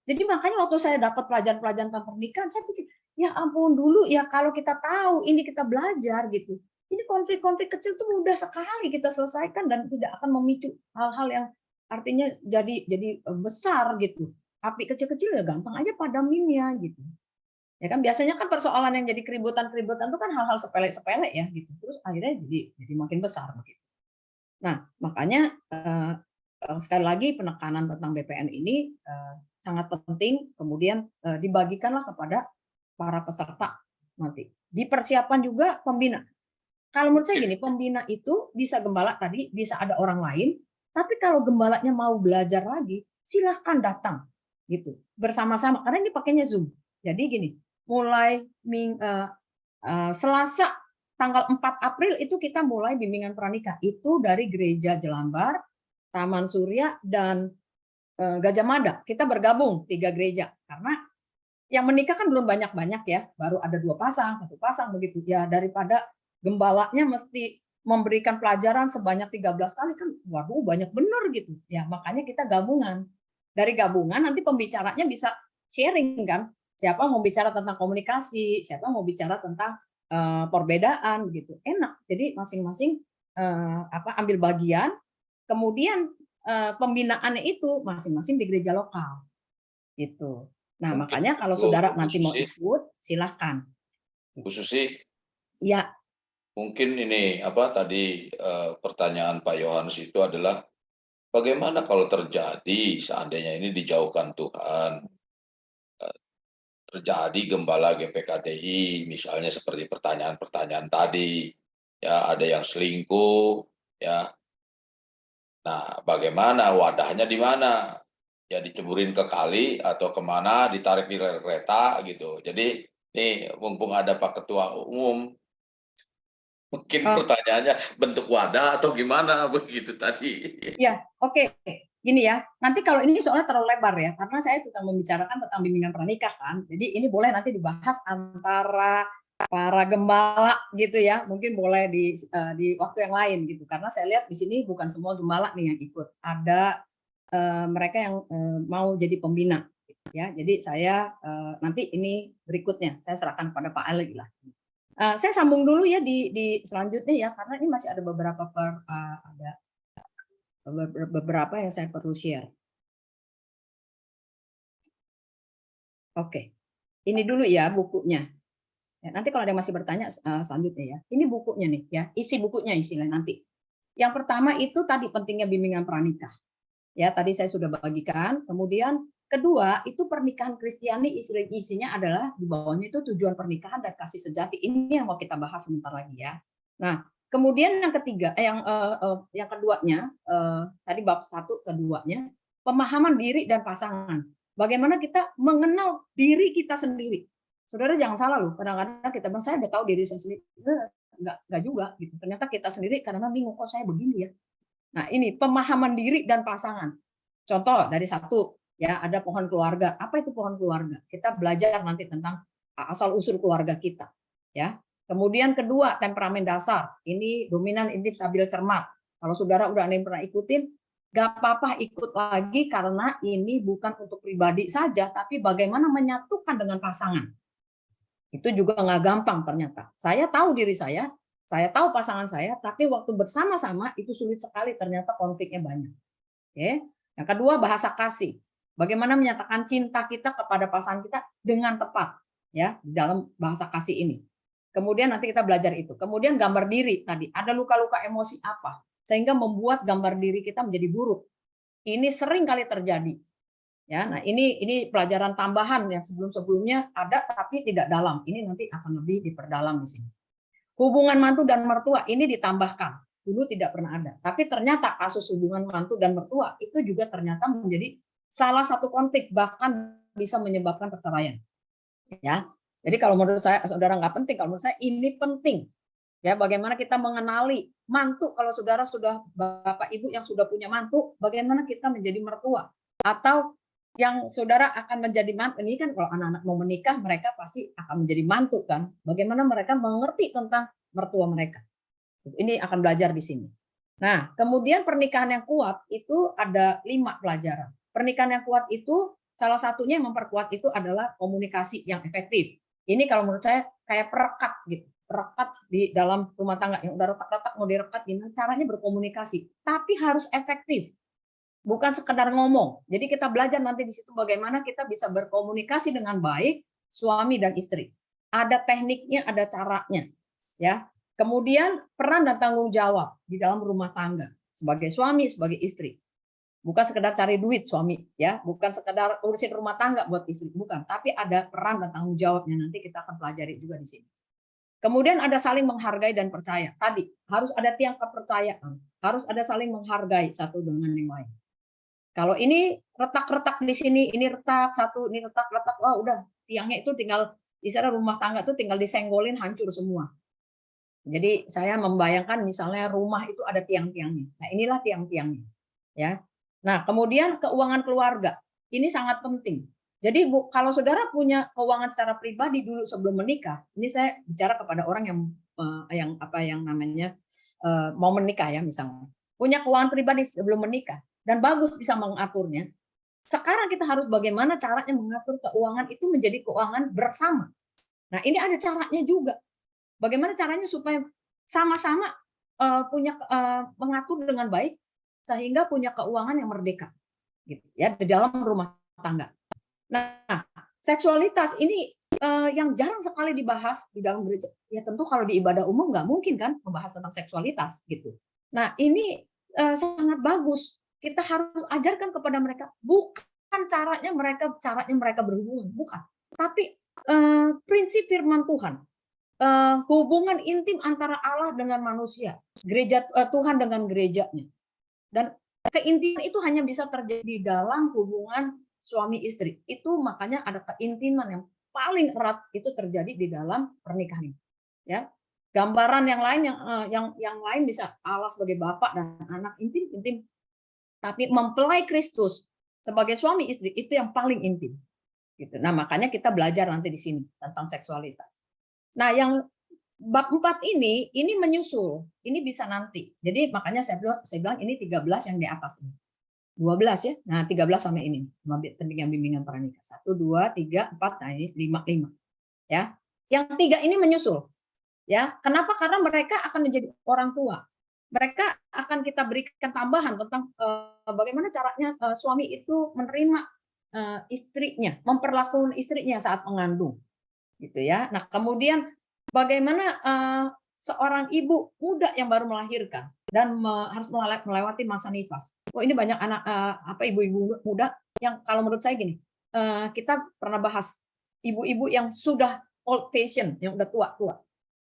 Jadi makanya waktu saya dapat pelajaran-pelajaran tentang pernikahan, saya pikir ya ampun dulu ya kalau kita tahu ini kita belajar gitu. Ini konflik-konflik kecil tuh mudah sekali kita selesaikan dan tidak akan memicu hal-hal yang artinya jadi besar gitu. Api kecil-kecil ya gampang aja padaminnya gitu. Ya kan biasanya kan persoalan yang jadi keributan-keributan itu kan hal-hal sepele-sepele ya gitu. Terus akhirnya jadi makin besar begitu. Nah, makanya sekali lagi penekanan tentang BPN ini sangat penting, kemudian dibagikanlah kepada para peserta nanti. Dipersiapkan juga pembina. Kalau menurut saya gini, pembina itu bisa gembala tadi, bisa ada orang lain, tapi kalau gembalanya mau belajar lagi, silahkan datang gitu bersama-sama karena ini pakainya Zoom. Jadi gini, mulai Selasa tanggal 4 April itu kita mulai bimbingan pranikah. Itu dari Gereja Jelambar, Taman Surya, dan Gajah Mada. Kita bergabung 3 gereja. Karena yang menikah kan belum banyak-banyak ya. Baru ada 2 pasang, 1 pasang begitu. Ya daripada gembalanya mesti memberikan pelajaran sebanyak 13 kali kan, waduh banyak bener gitu. Ya makanya kita gabungan. Dari gabungan nanti pembicaranya bisa sharing kan. Siapa mau bicara tentang komunikasi, siapa mau bicara tentang perbedaan gitu, enak. Jadi masing-masing ambil bagian, kemudian pembinaannya itu masing-masing di gereja lokal gitu. Nah makanya kalau saudara nanti mau ikut silahkan. Bu Susi, ya mungkin ini tadi pertanyaan Pak Yohanes itu adalah bagaimana kalau terjadi seandainya ini dijauhkan Tuhan, terjadi gembala GPKDI, misalnya seperti pertanyaan-pertanyaan tadi, ya ada yang selingkuh, ya. Nah, bagaimana wadahnya di mana? Ya diceburin ke kali atau kemana, ditarik di kereta gitu. Jadi nih mumpung ada Pak Ketua Umum, mungkin pertanyaannya bentuk wadah atau gimana begitu tadi. Ya, oke. Gini ya, nanti kalau ini soalnya terlalu lebar ya, karena saya sedang membicarakan tentang bimbingan pranikah kan. Jadi ini boleh nanti dibahas antara para gembala gitu ya. Mungkin boleh di waktu yang lain gitu. Karena saya lihat di sini bukan semua gembala nih yang ikut. Ada mereka yang mau jadi pembina ya. Jadi saya nanti ini berikutnya saya serahkan pada Pak Ali lah. Saya sambung dulu ya di selanjutnya ya, karena ini masih ada beberapa yang saya perlu share. Oke, ini dulu ya bukunya. Ya, nanti kalau ada yang masih bertanya selanjutnya ya. Ini bukunya nih ya, isi bukunya isinya nanti. Yang pertama itu tadi pentingnya bimbingan pranikah. Ya, tadi saya sudah bagikan. Kemudian kedua itu pernikahan Kristiani isinya adalah di bawahnya itu tujuan pernikahan dan kasih sejati. Ini yang mau kita bahas sebentar lagi ya. Nah, kemudian yang ketiga, yang keduanya tadi bab 1 keduanya pemahaman diri dan pasangan. Bagaimana kita mengenal diri kita sendiri. Saudara jangan salah loh, kadang-kadang kita bilang saya udah tahu diri saya sendiri. Enggak juga gitu. Ternyata kita sendiri karena bingung kok saya begini ya. Nah, ini pemahaman diri dan pasangan. Contoh dari satu ya, ada pohon keluarga. Apa itu pohon keluarga? Kita belajar nanti tentang asal usul keluarga kita, ya. Kemudian kedua, temperamen dasar. Ini dominan, intim, stabil, cermat. Kalau saudara udah ada yang pernah ikutin, gak apa-apa ikut lagi karena ini bukan untuk pribadi saja, tapi bagaimana menyatukan dengan pasangan. Itu juga nggak gampang ternyata. Saya tahu diri saya tahu pasangan saya, tapi waktu bersama-sama itu sulit sekali, ternyata konfliknya banyak. Oke. Yang kedua, bahasa kasih. Bagaimana menyatakan cinta kita kepada pasangan kita dengan tepat, ya, di dalam bahasa kasih ini. Kemudian nanti kita belajar itu. Kemudian gambar diri tadi, ada luka-luka emosi apa sehingga membuat gambar diri kita menjadi buruk. Ini sering kali terjadi. Ya, nah ini pelajaran tambahan yang sebelum-sebelumnya ada tapi tidak dalam. Ini nanti akan lebih diperdalam di sini. Hubungan mantu dan mertua ini ditambahkan. Dulu tidak pernah ada. Tapi ternyata kasus hubungan mantu dan mertua itu juga ternyata menjadi salah satu konflik, bahkan bisa menyebabkan perceraian. Ya. Jadi kalau menurut saya, saudara nggak penting, kalau menurut saya ini penting. Ya, bagaimana kita mengenali mantu, kalau saudara sudah bapak ibu yang sudah punya mantu, bagaimana kita menjadi mertua. Atau yang saudara akan menjadi mantu, ini kan kalau anak-anak mau menikah, mereka pasti akan menjadi mantu kan. Bagaimana mereka mengerti tentang mertua mereka. Ini akan belajar di sini. Nah, kemudian pernikahan yang kuat itu ada 5 pelajaran. Pernikahan yang kuat itu salah satunya yang memperkuat itu adalah komunikasi yang efektif. Ini kalau menurut saya kayak perekat gitu. Perekat di dalam rumah tangga yang udah retak-retak mau direkat, gimana caranya berkomunikasi. Tapi harus efektif. Bukan sekedar ngomong. Jadi kita belajar nanti di situ bagaimana kita bisa berkomunikasi dengan baik suami dan istri. Ada tekniknya, ada caranya, ya. Kemudian peran dan tanggung jawab di dalam rumah tangga sebagai suami, sebagai istri. Bukan sekedar cari duit suami, ya, bukan sekedar urusin rumah tangga buat istri, bukan. Tapi ada peran dan tanggung jawabnya, nanti kita akan pelajari juga di sini. Kemudian ada saling menghargai dan percaya. Tadi harus ada tiang kepercayaan, harus ada saling menghargai satu dengan yang lain. Kalau ini retak-retak di sini, ini retak satu, ini retak-retak, wah udah tiangnya itu tinggal istilah rumah tangga itu tinggal disenggolin hancur semua. Jadi saya membayangkan misalnya rumah itu ada tiang-tiangnya. Nah, inilah tiang-tiangnya, ya. Nah, kemudian keuangan keluarga. Ini sangat penting. Jadi kalau saudara punya keuangan secara pribadi dulu sebelum menikah, ini saya bicara kepada orang yang mau menikah ya misalnya. Punya keuangan pribadi sebelum menikah dan bagus bisa mengaturnya. Sekarang kita harus bagaimana caranya mengatur keuangan itu menjadi keuangan bersama. Nah, ini ada caranya juga. Bagaimana caranya supaya sama-sama punya mengatur dengan baik sehingga punya keuangan yang merdeka, gitu ya, di dalam rumah tangga. Nah, seksualitas ini yang jarang sekali dibahas di dalam gereja. Ya tentu kalau di ibadah umum nggak mungkin kan membahas tentang seksualitas gitu. Nah, ini sangat bagus. Kita harus ajarkan kepada mereka, bukan caranya mereka berhubungan, bukan. Tapi prinsip firman Tuhan. Hubungan intim antara Allah dengan manusia, gereja Tuhan dengan gerejanya, dan keintiman itu hanya bisa terjadi dalam hubungan suami istri. Itu makanya ada keintiman yang paling erat itu terjadi di dalam pernikahan. Ya, gambaran yang lain yang lain bisa Allah sebagai bapak dan anak intim, tapi mempelai Kristus sebagai suami istri itu yang paling intim. Gitu. Nah makanya kita belajar nanti di sini tentang seksualitas. Nah, yang bab 4 ini menyusul, ini bisa nanti. Jadi makanya saya bilang ini 13 yang di atas ini. 12 ya. Nah, 13 sampai ini. Pendidikan bimbingan pranikah. 1 2 3 4 nah ini 5. Ya. Yang 3 ini menyusul. Ya. Kenapa? Karena mereka akan menjadi orang tua. Mereka akan kita berikan tambahan tentang bagaimana caranya suami itu menerima istrinya, memperlakukan istrinya saat mengandung, gitu ya. Nah, kemudian bagaimana seorang ibu muda yang baru melahirkan dan harus melewati masa nifas. Oh, ini banyak anak ibu-ibu muda yang kalau menurut saya gini, kita pernah bahas ibu-ibu yang sudah old fashion, yang udah tua-tua.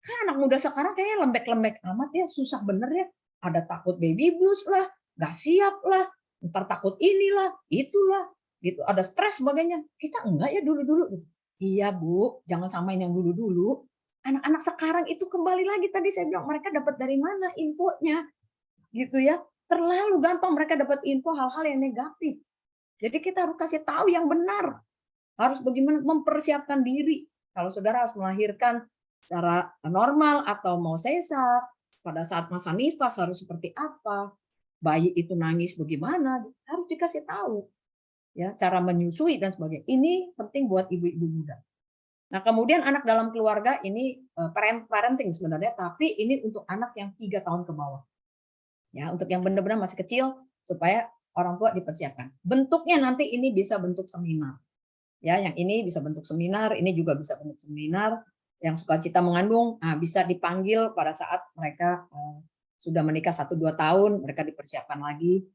Kan anak muda sekarang kayaknya lembek-lembek amat ya, susah bener ya. Ada takut baby blues lah, nggak siap lah, ntar takut inilah, itulah, gitu. Ada stres sebagainya. Kita enggak ya dulu-dulu. Iya Bu, jangan samain yang dulu-dulu. Anak-anak sekarang itu kembali lagi tadi saya bilang mereka dapat dari mana infonya, gitu ya. Terlalu gampang mereka dapat info hal-hal yang negatif. Jadi kita harus kasih tahu yang benar. Harus bagaimana mempersiapkan diri. Kalau saudara harus melahirkan secara normal atau mau sesar, pada saat masa nifas harus seperti apa, bayi itu nangis bagaimana, harus dikasih tahu. Ya, cara menyusui dan sebagainya. Ini penting buat ibu-ibu muda. Nah, kemudian anak dalam keluarga ini parenting sebenarnya, tapi ini untuk anak yang 3 tahun ke bawah. Ya, untuk yang benar-benar masih kecil supaya orang tua dipersiapkan. Bentuknya nanti ini bisa bentuk seminar. Ya, yang ini bisa bentuk seminar, ini juga bisa bentuk seminar. Yang sukacita mengandung, bisa dipanggil pada saat mereka sudah menikah 1-2 tahun, mereka dipersiapkan lagi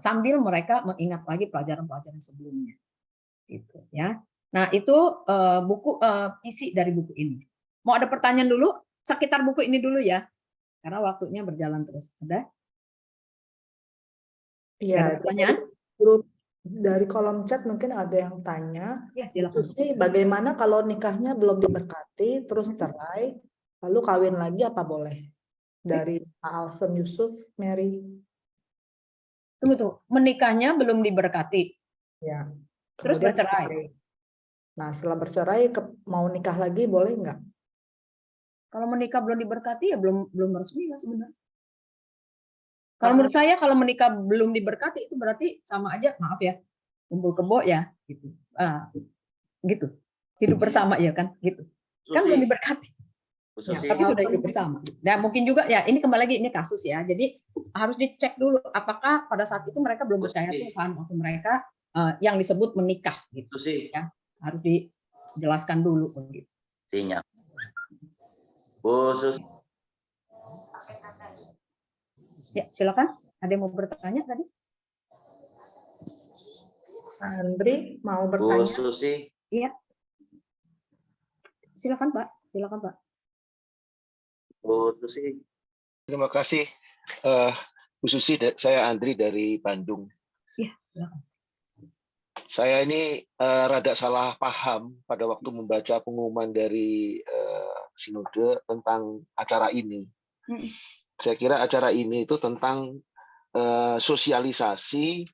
sambil mereka mengingat lagi pelajaran-pelajaran sebelumnya. Gitu ya. Nah, itu buku isi dari buku ini. Mau ada pertanyaan dulu sekitar buku ini dulu ya. Karena waktunya berjalan terus. Ada? Iya, Pertanyaan? grup dari kolom chat mungkin ada yang tanya, Ya, silakan. Susi, bagaimana kalau nikahnya belum diberkati, terus cerai, lalu kawin lagi apa boleh? Dari Pak Alsen Yusuf, Mary. Tunggu tuh, menikahnya belum diberkati. Ya. Terus Kemudian bercerai. Nah, setelah bercerai mau nikah lagi boleh nggak? Kalau menikah belum diberkati ya belum resmi lah sebenarnya. Kalau menurut saya kalau menikah belum diberkati itu berarti sama aja, maaf ya, kumpul kebo ya, gitu. Gitu. Hidup bersama ya kan, gitu. Kan belum diberkati. Ya, tapi sudah hidup bersama. Dan mungkin juga ya ini kembali lagi ini kasus ya. Jadi harus dicek dulu apakah pada saat itu mereka belum percaya Tuhan atau mereka yang disebut menikah gitu. Ya, harus dijelaskan dulu begitu. Sinyal. Khusus. Ya, silakan. Ada yang mau bertanya tadi? Andri mau bertanya? Susi. Iya. Silakan Pak. Silakan Pak. Susi. Terima kasih, Bu Susi. Saya Andri dari Bandung. Iya, silakan. Saya ini rada salah paham pada waktu membaca pengumuman dari Sinode tentang acara ini. Saya kira acara ini itu tentang sosialisasi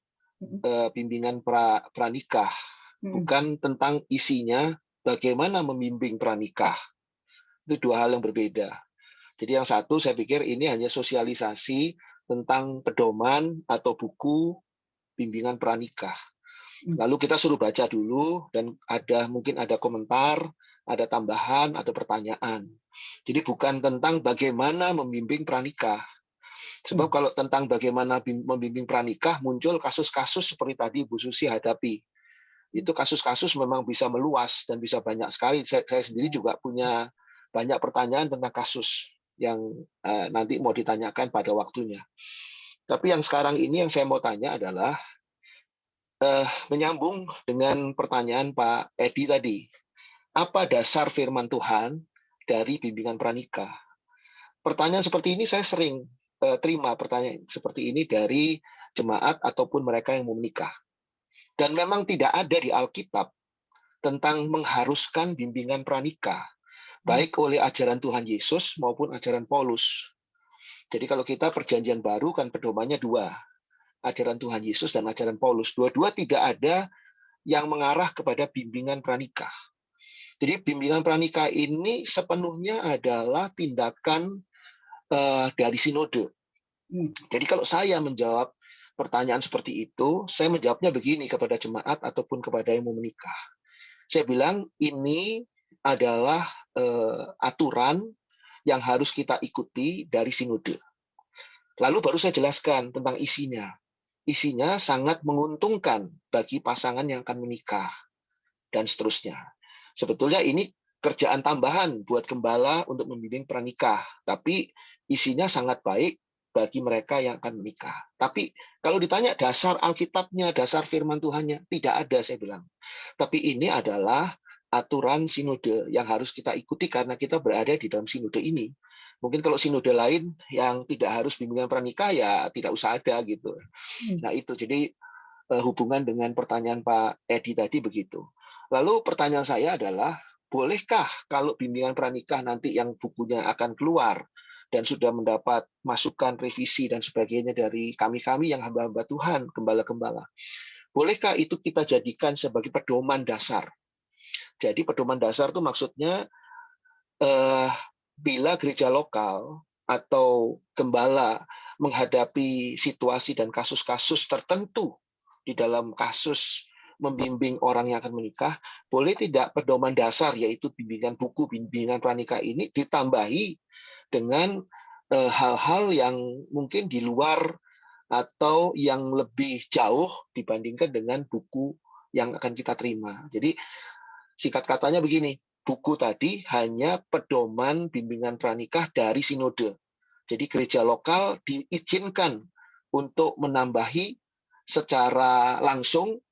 bimbingan pranikah, bukan tentang isinya bagaimana membimbing pranikah. Itu dua hal yang berbeda. Jadi yang satu saya pikir ini hanya sosialisasi tentang pedoman atau buku bimbingan pranikah. Lalu kita suruh baca dulu dan mungkin ada komentar, ada tambahan, ada pertanyaan. Jadi bukan tentang bagaimana membimbing pranikah. Sebab kalau tentang bagaimana membimbing pranikah muncul kasus-kasus seperti tadi Bu Susi hadapi. Itu kasus-kasus memang bisa meluas dan bisa banyak sekali. Saya sendiri juga punya banyak pertanyaan tentang kasus yang nanti mau ditanyakan pada waktunya. Tapi yang sekarang ini yang saya mau tanya adalah menyambung dengan pertanyaan Pak Edi tadi. Apa dasar firman Tuhan dari bimbingan pranikah? Pertanyaan seperti ini saya sering terima pertanyaan seperti ini dari jemaat ataupun mereka yang mau menikah. Dan memang tidak ada di Alkitab tentang mengharuskan bimbingan pranikah, baik oleh ajaran Tuhan Yesus maupun ajaran Paulus. Jadi kalau kita perjanjian baru kan pedomannya dua, ajaran Tuhan Yesus dan ajaran Paulus. Dua-dua tidak ada yang mengarah kepada bimbingan pranikah. Jadi bimbingan pranikah ini sepenuhnya adalah tindakan dari sinode. Jadi kalau saya menjawab pertanyaan seperti itu, saya menjawabnya begini kepada jemaat ataupun kepada yang mau menikah. Saya bilang ini adalah aturan yang harus kita ikuti dari sinode. Lalu baru saya jelaskan tentang isinya. isinya sangat menguntungkan bagi pasangan yang akan menikah, dan seterusnya. Sebetulnya ini kerjaan tambahan buat gembala untuk membimbing pranikah, tapi isinya sangat baik bagi mereka yang akan menikah. Tapi kalau ditanya dasar Alkitabnya, dasar firman Tuhannya, tidak ada, saya bilang. Tapi ini adalah aturan sinode yang harus kita ikuti karena kita berada di dalam sinode ini. Mungkin kalau sinode lain yang tidak harus bimbingan pranikah, ya tidak usah ada gitu. Nah itu, jadi hubungan dengan pertanyaan Pak Edi tadi begitu. Lalu pertanyaan saya adalah, bolehkah kalau bimbingan pranikah nanti yang bukunya akan keluar dan sudah mendapat masukan, revisi, dan sebagainya dari kami-kami yang hamba-hamba Tuhan, gembala-gembala, bolehkah itu kita jadikan sebagai pedoman dasar? Jadi pedoman dasar itu maksudnya bila gereja lokal atau gembala menghadapi situasi dan kasus-kasus tertentu di dalam kasus membimbing orang yang akan menikah, boleh tidak pedoman dasar, yaitu bimbingan buku bimbingan pranikah ini ditambahi dengan hal-hal yang mungkin di luar atau yang lebih jauh dibandingkan dengan buku yang akan kita terima. Jadi singkat katanya begini, buku tadi hanya pedoman bimbingan pranikah dari sinode. Jadi gereja lokal diizinkan untuk menambahi secara langsung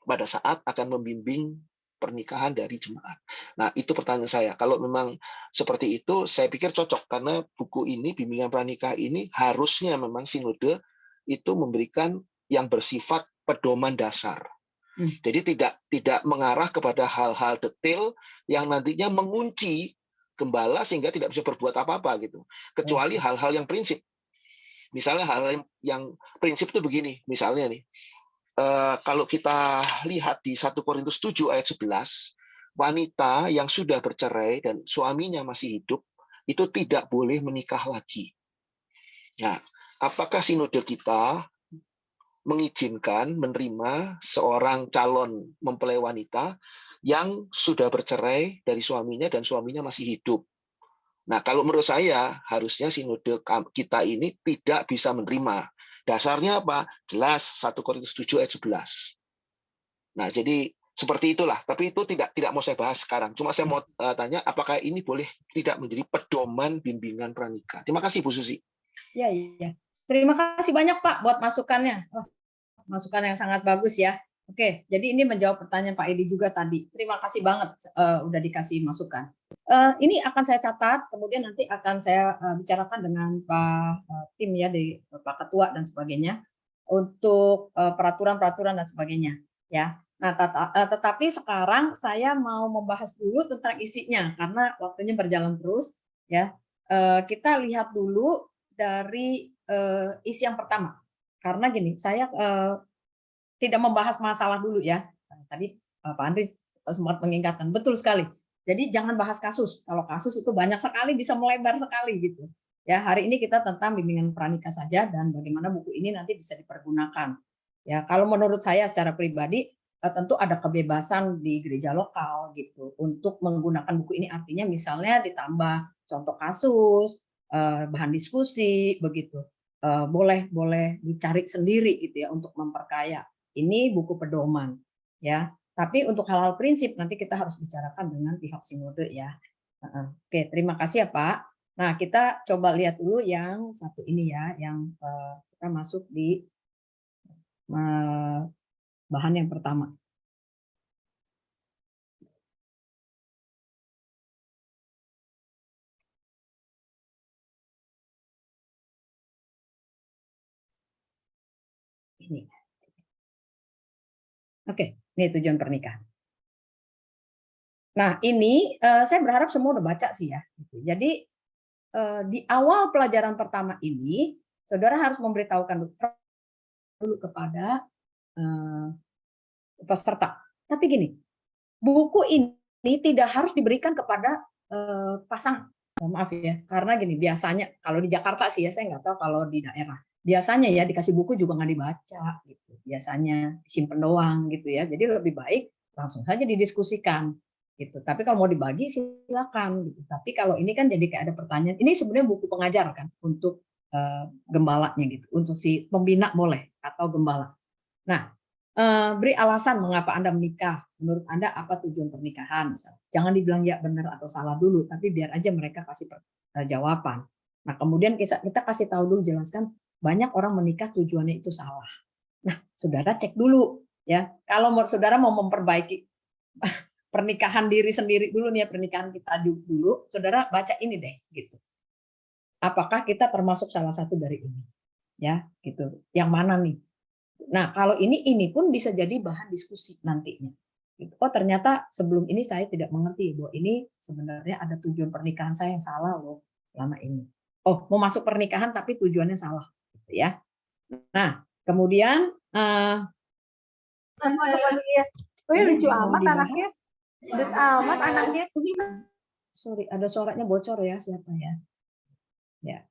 pada saat akan membimbing pernikahan dari jemaat. Nah, itu pertanyaan saya. Kalau memang seperti itu, saya pikir cocok karena buku ini, bimbingan pranikah ini harusnya memang sinode itu memberikan yang bersifat pedoman dasar. Jadi tidak mengarah kepada hal-hal detail yang nantinya mengunci gembala sehingga tidak bisa berbuat apa-apa gitu. Kecuali hal-hal yang prinsip. Misalnya hal yang prinsip itu begini, misalnya nih, kalau kita lihat di 1 Korintus 7 ayat 11, wanita yang sudah bercerai dan suaminya masih hidup, itu tidak boleh menikah lagi. Nah, apakah sinode kita mengizinkan menerima seorang calon mempelai wanita yang sudah bercerai dari suaminya dan suaminya masih hidup? Nah, kalau menurut saya, harusnya sinode kita ini tidak bisa menerima. Dasarnya apa? Jelas 1 Korintus 7 ayat 11. Nah, jadi seperti itulah. Tapi itu tidak mau saya bahas sekarang. Cuma saya mau tanya, apakah ini boleh tidak menjadi pedoman bimbingan pranikah? Terima kasih, Bu Susi. Ya, iya. Terima kasih banyak, Pak, buat masukannya. Masukan yang sangat bagus ya. Oke, jadi ini menjawab pertanyaan Pak Edi juga tadi. Terima kasih banget udah dikasih masukan. Ini akan saya catat, kemudian nanti akan saya bicarakan dengan Pak tim ya, di Pak Ketua dan sebagainya untuk peraturan-peraturan dan sebagainya ya. Nah, tetapi sekarang saya mau membahas dulu tentang isinya karena waktunya berjalan terus ya. Kita lihat dulu dari isi yang pertama. Karena gini, saya tidak membahas masalah dulu ya. Tadi Pak Andri sempat mengingatkan, betul sekali. Jadi jangan bahas kasus. Kalau kasus itu banyak sekali, bisa melebar sekali gitu. Ya, hari ini kita tentang bimbingan pranikah saja dan bagaimana buku ini nanti bisa dipergunakan. Ya, kalau menurut saya secara pribadi tentu ada kebebasan di gereja lokal gitu untuk menggunakan buku ini, artinya misalnya ditambah contoh kasus, bahan diskusi begitu. Boleh dicari sendiri gitu ya untuk memperkaya. Ini buku pedoman ya. Tapi untuk hal-hal prinsip nanti kita harus bicarakan dengan pihak sinode ya. Oke, terima kasih ya Pak. Nah, kita coba lihat dulu yang satu ini ya, yang kita masuk di bahan yang pertama. Ini. Oke, ini tujuan pernikahan. Nah, ini saya berharap semua udah baca sih ya. Jadi di awal pelajaran pertama ini, saudara harus memberitahukan dulu kepada peserta. Tapi gini, buku ini tidak harus diberikan kepada pasangan. Maaf ya, karena gini, biasanya kalau di Jakarta sih ya, saya nggak tahu kalau di daerah. Biasanya ya dikasih buku juga nggak dibaca gitu. Biasanya disimpan doang gitu ya. Jadi lebih baik langsung saja didiskusikan gitu. Tapi kalau mau dibagi silakan gitu. Tapi kalau ini kan jadi kayak ada pertanyaan. Ini sebenarnya buku pengajar kan untuk gembalanya gitu. Untuk si pembina boleh atau gembala. Nah, beri alasan mengapa Anda menikah. Menurut Anda apa tujuan pernikahan? Misalnya. Jangan dibilang ya benar atau salah dulu, tapi biar aja mereka kasih jawaban. Nah, kemudian kita kasih tahu dulu, jelaskan banyak orang menikah tujuannya itu salah. Nah, saudara cek dulu ya. Kalau saudara mau memperbaiki pernikahan diri sendiri dulu nih ya, pernikahan kita dulu, saudara baca ini deh gitu. Apakah kita termasuk salah satu dari ini? Ya, gitu. Yang mana nih? Nah, kalau ini pun bisa jadi bahan diskusi nantinya. Oh, ternyata sebelum ini saya tidak mengerti bahwa ini sebenarnya ada tujuan pernikahan saya yang salah loh selama ini. Oh, mau masuk pernikahan tapi tujuannya salah, gitu ya. Nah, kemudian lucu amat anaknya. Lucu amat anaknya. Sorry, ada suaranya bocor ya, siapa ya? Ya.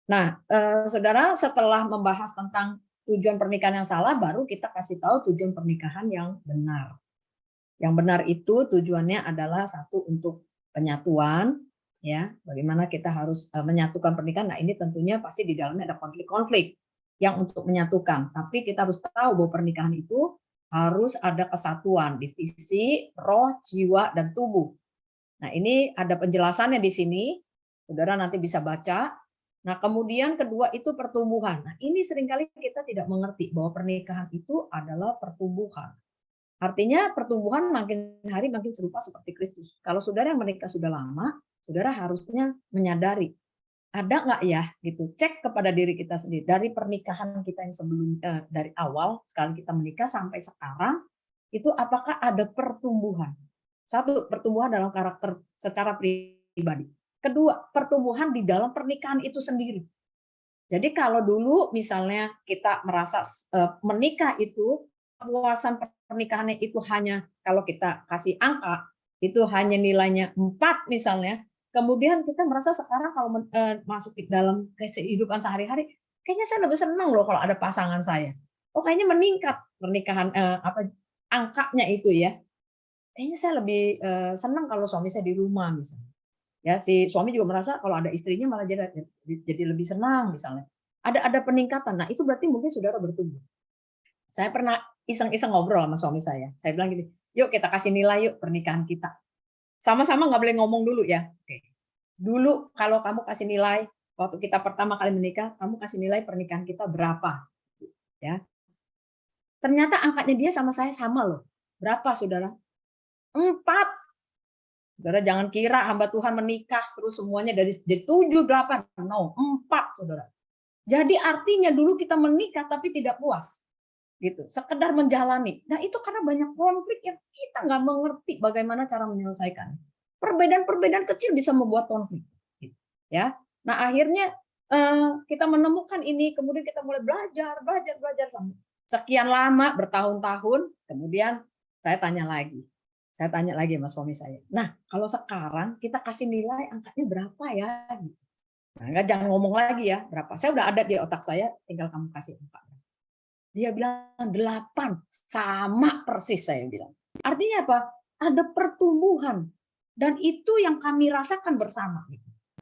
Nah, saudara, setelah membahas tentang tujuan pernikahan yang salah, baru kita kasih tahu tujuan pernikahan yang benar. Yang benar itu tujuannya adalah satu untuk penyatuan, ya, bagaimana kita harus menyatukan pernikahan. Nah, ini tentunya pasti di dalamnya ada konflik-konflik yang untuk menyatukan. Tapi kita harus tahu bahwa pernikahan itu harus ada kesatuan di visi, roh, jiwa, dan tubuh. Nah, ini ada penjelasannya di sini. Saudara nanti bisa baca. Nah, kemudian kedua itu pertumbuhan. Nah, ini seringkali kita tidak mengerti bahwa pernikahan itu adalah pertumbuhan. Artinya pertumbuhan makin hari makin serupa seperti Kristus. Kalau saudara yang menikah sudah lama, saudara harusnya menyadari, ada nggak ya gitu, cek kepada diri kita sendiri. Dari pernikahan kita yang sebelum, dari awal, sekali kita menikah sampai sekarang, itu apakah ada pertumbuhan? Satu, pertumbuhan dalam karakter secara pribadi. Kedua, pertumbuhan di dalam pernikahan itu sendiri. Jadi kalau dulu misalnya kita merasa menikah itu, kepuasan pernikahannya itu hanya, kalau kita kasih angka, itu hanya nilainya 4 misalnya, kemudian kita merasa sekarang kalau masuk ke dalam kehidupan sehari-hari, kayaknya saya lebih senang loh kalau ada pasangan saya. Oh, kayaknya meningkat pernikahan, angkanya itu ya. Kayaknya saya lebih senang kalau suami saya di rumah misalnya. Ya, si suami juga merasa kalau ada istrinya malah jadi lebih senang misalnya. Ada peningkatan. Nah, itu berarti mungkin saudara bertumbuh. Saya pernah iseng-iseng ngobrol sama suami saya. Saya bilang gini, yuk kita kasih nilai yuk pernikahan kita. Sama-sama nggak boleh ngomong dulu ya. Oke. Dulu kalau kamu kasih nilai, waktu kita pertama kali menikah, kamu kasih nilai pernikahan kita berapa? Ya. Ternyata angkanya dia sama saya sama loh. Berapa saudara? 4. Saudara jangan kira hamba Tuhan menikah terus semuanya dari 7, 8. No, 4 saudara. Jadi artinya dulu kita menikah tapi tidak puas. Gitu, sekedar menjalani. Nah, itu karena banyak konflik yang kita nggak mengerti bagaimana cara menyelesaikan. Perbedaan-perbedaan kecil bisa membuat konflik. Gitu, ya. Nah, akhirnya kita menemukan ini, kemudian kita mulai belajar sampai sekian lama, bertahun-tahun, kemudian saya tanya lagi sama suami saya. Nah, kalau sekarang kita kasih nilai angkanya berapa ya? Nah, jangan ngomong lagi ya berapa. Saya udah ada di otak saya, tinggal kamu kasih angka. Dia bilang 8, sama persis saya bilang. Artinya apa? Ada pertumbuhan dan itu yang kami rasakan bersama.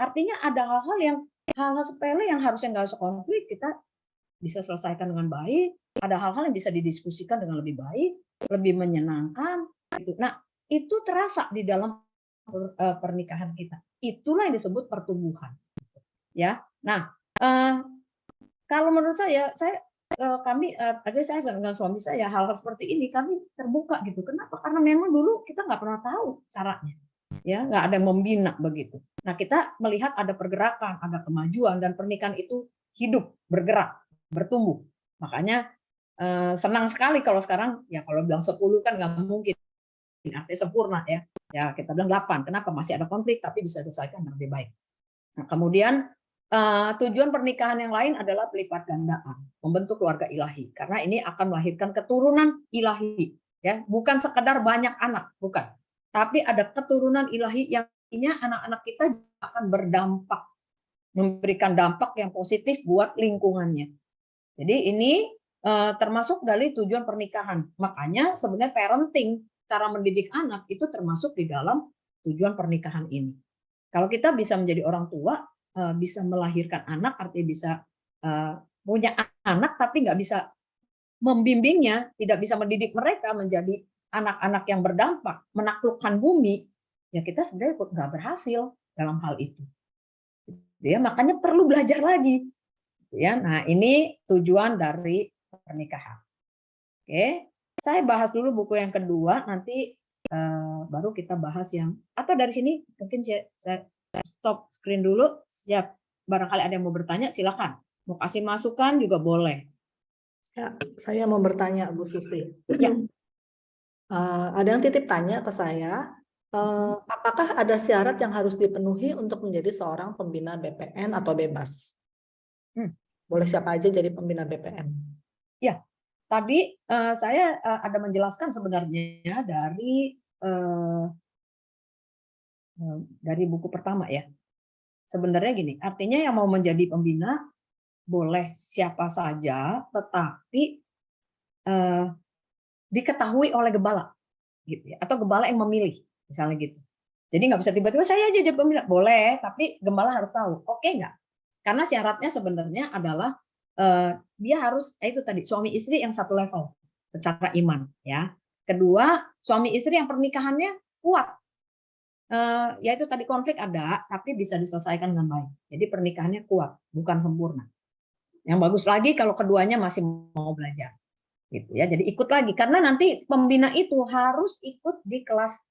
Artinya ada hal-hal sepele yang harusnya nggak usah konflik, kita bisa selesaikan dengan baik. Ada hal-hal yang bisa didiskusikan dengan lebih baik, lebih menyenangkan. Nah, itu terasa di dalam pernikahan kita. Itulah yang disebut pertumbuhan. Ya. Nah, kalau menurut saya dengan suami saya hal-hal seperti ini kami terbuka gitu. Kenapa? Karena memang dulu kita nggak pernah tahu caranya, ya nggak ada yang membina begitu. Nah, kita melihat ada pergerakan, ada kemajuan dan pernikahan itu hidup, bergerak, bertumbuh. Makanya senang sekali kalau sekarang ya kalau bilang 10 kan nggak mungkin, artinya sempurna ya. Ya kita bilang 8. Kenapa? Masih ada konflik tapi bisa diselesaikan dengan lebih baik. Nah, kemudian tujuan pernikahan yang lain adalah pelipat gandaan, membentuk keluarga ilahi. Karena ini akan melahirkan keturunan ilahi, ya, bukan sekedar banyak anak, bukan. Tapi ada keturunan ilahi yang anak-anak kita akan berdampak, memberikan dampak yang positif buat lingkungannya. Jadi ini termasuk dari tujuan pernikahan. Makanya sebenarnya parenting, cara mendidik anak itu termasuk di dalam tujuan pernikahan ini. Kalau kita bisa menjadi orang tua, bisa melahirkan anak, artinya bisa punya anak tapi nggak bisa membimbingnya, tidak bisa mendidik mereka menjadi anak-anak yang berdampak, menaklukkan bumi, ya kita sebenarnya nggak berhasil dalam hal itu. Ya, makanya perlu belajar lagi. Ya, nah ini tujuan dari pernikahan. Oke, saya bahas dulu buku yang kedua, nanti baru kita bahas yang, atau dari sini mungkin saya stop screen dulu. Siap, barangkali ada yang mau bertanya, silakan. Mau kasih masukan juga boleh. Ya, saya mau bertanya, Bu Susi. Ya. Ada yang titip tanya ke saya, apakah ada syarat yang harus dipenuhi untuk menjadi seorang pembina BPN atau bebas? Boleh siapa aja jadi pembina BPN? Ya, tadi saya ada menjelaskan sebenarnya dari buku pertama ya. Sebenarnya gini, artinya yang mau menjadi pembina boleh siapa saja, tetapi diketahui oleh gembala, gitu ya, atau gembala yang memilih, misalnya gitu. Jadi nggak bisa tiba-tiba saya aja jadi pembina, boleh, tapi gembala harus tahu, oke nggak? Karena syaratnya sebenarnya adalah dia harus itu tadi suami istri yang satu level secara iman, ya. Kedua, suami istri yang pernikahannya kuat, yaitu tadi konflik ada, tapi bisa diselesaikan dengan baik. Jadi pernikahannya kuat, bukan sempurna. Yang bagus lagi kalau keduanya masih mau belajar. Gitu ya, jadi ikut lagi karena nanti pembina itu harus ikut di kelas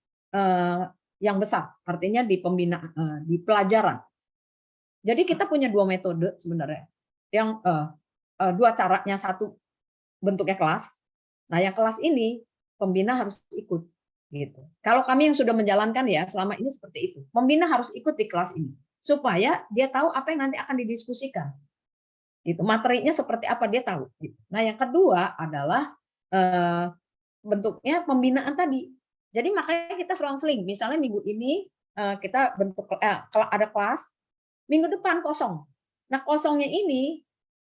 yang besar, artinya di pembina di pelajaran. Jadi kita punya dua metode sebenarnya, yang dua caranya, satu bentuknya kelas. Nah yang kelas ini pembina harus ikut gitu. Kalau kami yang sudah menjalankan ya selama ini seperti itu, pembina harus ikut di kelas ini supaya dia tahu apa yang nanti akan didiskusikan. Gitu. Materinya seperti apa dia tahu. Gitu. Nah, yang kedua adalah bentuknya pembinaan tadi. Jadi makanya kita selang-seling. Misalnya minggu ini kita bentuk ada kelas, minggu depan kosong. Nah, kosongnya ini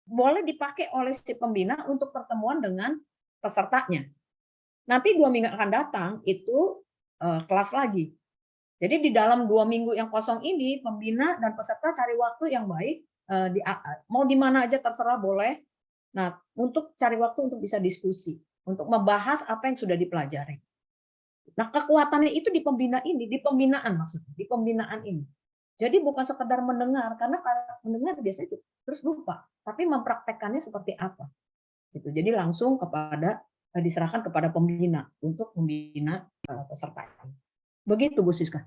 boleh dipakai oleh si pembina untuk pertemuan dengan pesertanya. Nanti 2 minggu akan datang itu kelas lagi. Jadi di dalam 2 minggu yang kosong ini, pembina dan peserta cari waktu yang baik. Mau di mana aja terserah boleh. Nah, untuk cari waktu untuk bisa diskusi, untuk membahas apa yang sudah dipelajari. Nah, kekuatannya itu di pembina ini, di pembinaan maksudnya, di pembinaan ini. Jadi bukan sekedar mendengar, karena mendengar biasanya itu terus lupa, tapi mempraktekkannya seperti apa. Gitu. Jadi langsung diserahkan kepada pembina untuk membina peserta. Begitu Bu Siska.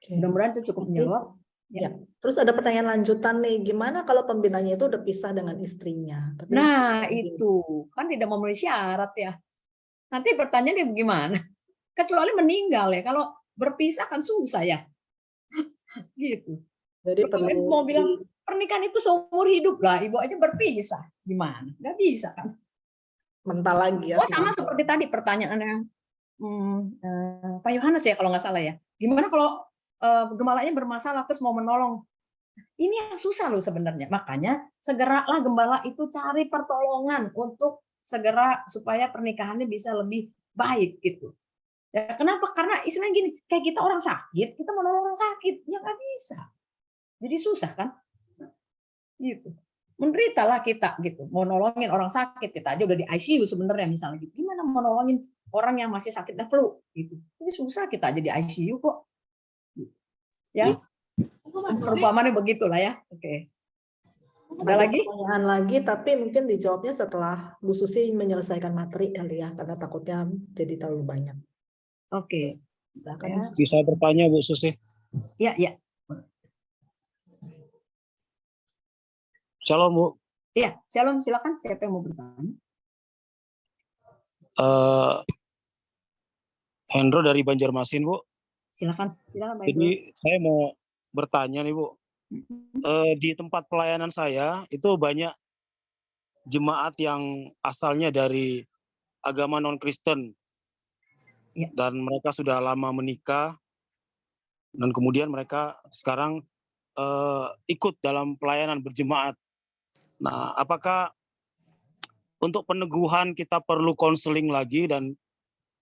Mudah-mudahan itu cukup menjawab. Ya. Terus ada pertanyaan lanjutan nih, gimana kalau pembinanya itu udah pisah dengan istrinya? Tapi nah itu kan tidak memenuhi syarat ya. Nanti pertanyaannya gimana? Kecuali meninggal ya. Kalau berpisah kan susah ya. Gitu. Jadi perlu mau bilang pernikahan itu seumur hidup lah, ibu aja berpisah, gimana? Nggak bisa kan? Mental lagi ya. Oh sama seperti tadi pertanyaannya Pak Yohanes ya kalau nggak salah ya. Gimana kalau gembalanya bermasalah terus mau menolong? Ini yang susah loh sebenarnya. Makanya segeralah gembala itu cari pertolongan untuk segera supaya pernikahannya bisa lebih baik gitu. Ya, kenapa? Karena istilahnya gini, kayak kita orang sakit, kita menolong orang sakit, ya nggak bisa. Jadi susah kan? Gitu. Menderitalah kita gitu. Mau nolongin orang sakit, kita aja udah di ICU sebenarnya misalnya gitu. Gimana mau nolongin orang yang masih sakitnya flu gitu. Ini susah, kita aja di ICU kok. Ya. Perumpamannya begitulah ya. Oke. Ada lagi? Pertanyaan lagi, tapi mungkin dijawabnya setelah Bu Susi menyelesaikan materi kali ya, karena takutnya jadi terlalu banyak. Oke. Ya. Bisa bertanya Bu Susi? Ya, ya. Shalom Bu. Iya, shalom, silakan. Siapa yang mau bertanya? Hendro dari Banjarmasin Bu. Silakan, silakan Pak. Jadi saya mau bertanya nih Bu. Di tempat pelayanan saya itu banyak jemaat yang asalnya dari agama non-Kristen. Ya. Dan mereka sudah lama menikah. Dan kemudian mereka sekarang ikut dalam pelayanan berjemaat. Nah, apakah untuk peneguhan kita perlu konseling lagi dan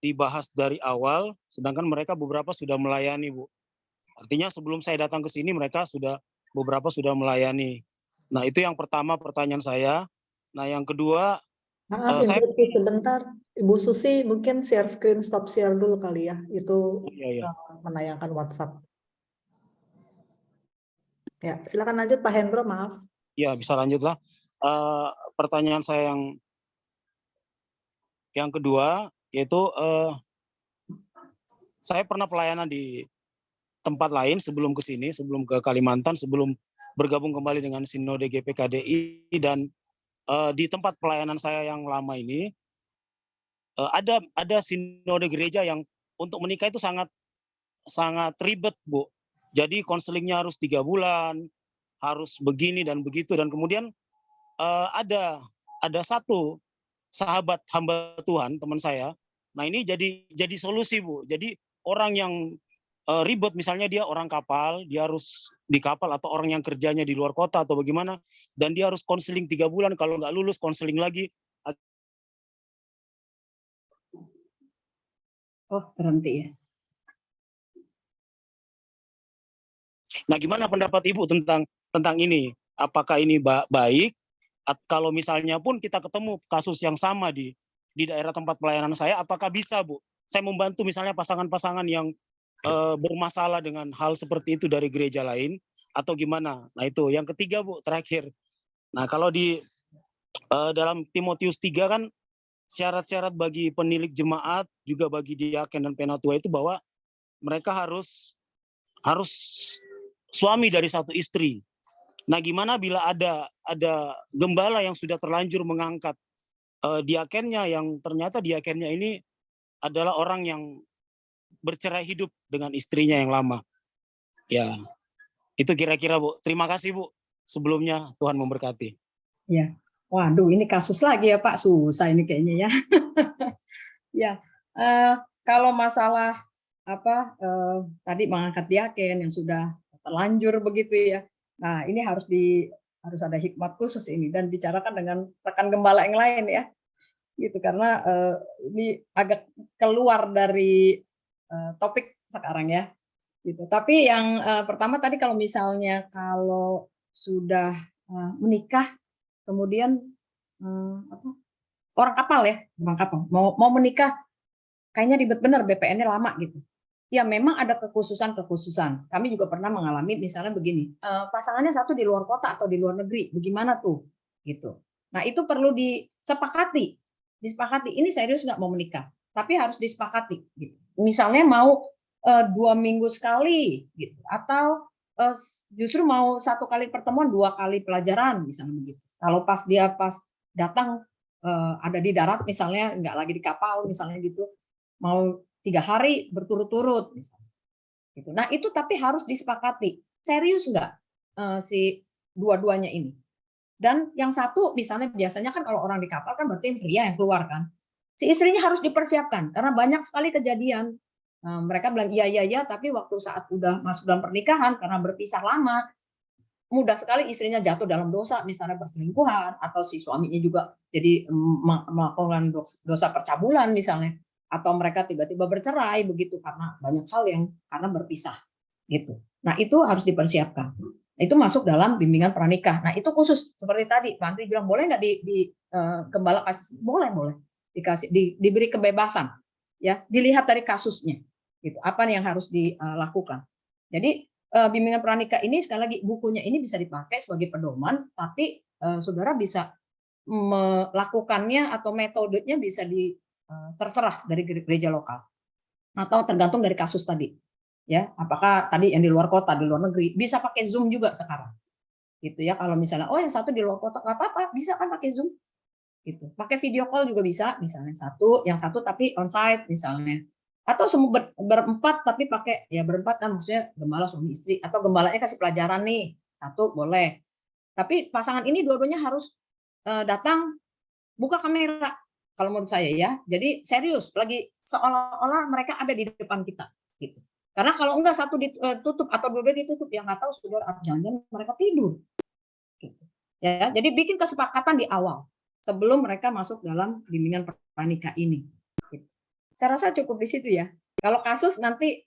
dibahas dari awal, sedangkan mereka beberapa sudah melayani, Bu. Artinya sebelum saya datang ke sini mereka sudah beberapa sudah melayani. Nah, itu yang pertama pertanyaan saya. Nah, yang kedua, Maaf, saya sebentar. Ibu Susi mungkin share screen, stop share dulu kali ya. Itu iya. menayangkan WhatsApp. Ya, silakan lanjut Pak Hendro, maaf. Ya, bisa lanjutlah. Pertanyaan saya yang kedua yaitu saya pernah pelayanan di tempat lain sebelum ke sini, sebelum ke Kalimantan, sebelum bergabung kembali dengan Sinode GPKDI, dan di tempat pelayanan saya yang lama ini ada sinode gereja yang untuk menikah itu sangat ribet, Bu. Jadi konselingnya harus 3 bulan, harus begini dan begitu, dan kemudian ada satu sahabat hamba Tuhan, teman saya. Nah, ini jadi solusi, Bu. Jadi orang yang ribet, misalnya dia orang kapal, dia harus di kapal, atau orang yang kerjanya di luar kota atau bagaimana, dan dia harus konseling 3 bulan, kalau nggak lulus konseling lagi. Oh, berhenti ya. Nah, gimana pendapat Ibu tentang ini? Apakah ini baik? Kalau misalnya pun kita ketemu kasus yang sama di daerah tempat pelayanan saya, apakah bisa, Bu? Saya membantu misalnya pasangan-pasangan yang bermasalah dengan hal seperti itu dari gereja lain, atau gimana? Nah, itu. Yang ketiga, Bu, terakhir. Nah, kalau di dalam Timotius 3 kan syarat-syarat bagi penilik jemaat, juga bagi diaken dan penatua itu bahwa mereka harus suami dari satu istri. Nah, gimana bila ada gembala yang sudah terlanjur mengangkat diakennya, yang ternyata diakennya ini adalah orang yang bercerai hidup dengan istrinya yang lama. Ya, itu kira-kira, Bu. Terima kasih, Bu. Sebelumnya Tuhan memberkati. Ya, waduh, ini kasus lagi ya Pak, susah ini kayaknya ya. Ya, kalau masalah tadi mengangkat diaken yang sudah terlanjur begitu ya. Nah, ini harus ada hikmat khusus ini, dan bicarakan dengan rekan gembala yang lain ya. Gitu, karena ini agak keluar dari topik sekarang ya. Gitu. Tapi yang pertama tadi, kalau misalnya sudah menikah, kemudian orang kapal ya, orang kapal mau menikah, kayaknya ribet bener, BPN-nya lama gitu. Ya, memang ada kekhususan. Kami juga pernah mengalami misalnya begini, pasangannya satu di luar kota atau di luar negeri, bagaimana tuh? Gitu. Nah, itu perlu disepakati. Ini serius nggak mau menikah, tapi harus disepakati. Gitu. Misalnya mau 2 minggu sekali, gitu, atau justru mau 1 kali pertemuan 2 kali pelajaran, misalnya begitu. Kalau pas datang ada di darat misalnya, nggak lagi di kapal misalnya gitu, mau 3 hari berturut-turut misalnya. Gitu. Nah, itu tapi harus disepakati. Serius nggak si dua-duanya ini? Dan yang satu misalnya, biasanya kan kalau orang di kapal kan berarti pria yang keluar kan. Si istrinya harus dipersiapkan, karena banyak sekali kejadian. Mereka bilang iya, tapi waktu saat udah masuk dalam pernikahan, karena berpisah lama, mudah sekali istrinya jatuh dalam dosa, misalnya perselingkuhan, atau si suaminya juga jadi melakukan dosa percabulan misalnya, atau mereka tiba-tiba bercerai begitu karena banyak hal yang karena berpisah gitu. Nah, itu harus dipersiapkan. Itu masuk dalam bimbingan pranikah. Nah, itu khusus seperti tadi Pak Andri bilang, boleh nggak di gembala kasih? Boleh dikasih, diberi kebebasan ya, dilihat dari kasusnya gitu, apa yang harus dilakukan. Jadi bimbingan pranikah ini, sekali lagi, bukunya ini bisa dipakai sebagai pedoman, tapi saudara bisa melakukannya atau metodenya bisa terserah dari gereja lokal atau tergantung dari kasus tadi ya. Apakah tadi yang di luar kota, di luar negeri, bisa pakai Zoom juga sekarang gitu ya. Kalau misalnya yang satu di luar kota, nggak apa-apa, bisa kan pakai Zoom gitu, pakai video call juga bisa, misalnya yang satu tapi onsite misalnya, atau semua berempat tapi pakai, ya berempat kan maksudnya gembala suami istri, atau gembalanya kasih pelajaran nih satu, boleh, tapi pasangan ini dua-duanya harus datang buka kamera kalau menurut saya ya. Jadi serius, lagi seolah-olah mereka ada di depan kita gitu. Karena kalau enggak satu ditutup atau dua-dua ditutup, yang nggak tahu saudara, jangan mereka tidur gitu. Ya, jadi bikin kesepakatan di awal sebelum mereka masuk dalam bimbingan pranikah ini gitu. Saya rasa cukup di situ ya. Kalau kasus nanti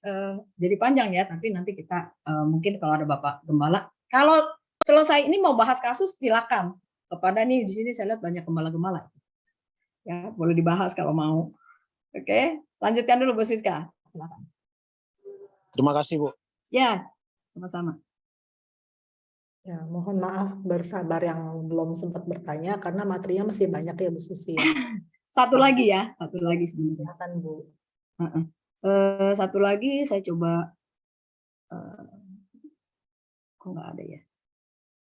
jadi panjang ya, tapi nanti kita mungkin kalau ada Bapak Gembala Kalau selesai ini mau bahas kasus, silakan. Kepada nih di sini saya lihat banyak gembala-gembala. Ya, boleh dibahas kalau mau. Oke, lanjutkan dulu Bu Siska. Silakan. Terima kasih, Bu. Ya, sama-sama. Ya, mohon maaf bersabar yang belum sempat bertanya karena materinya masih banyak ya Bu Susi ya. Satu lagi ya, satu lagi sebenarnya. Silakan Bu. Satu lagi saya coba, kok nggak ada ya?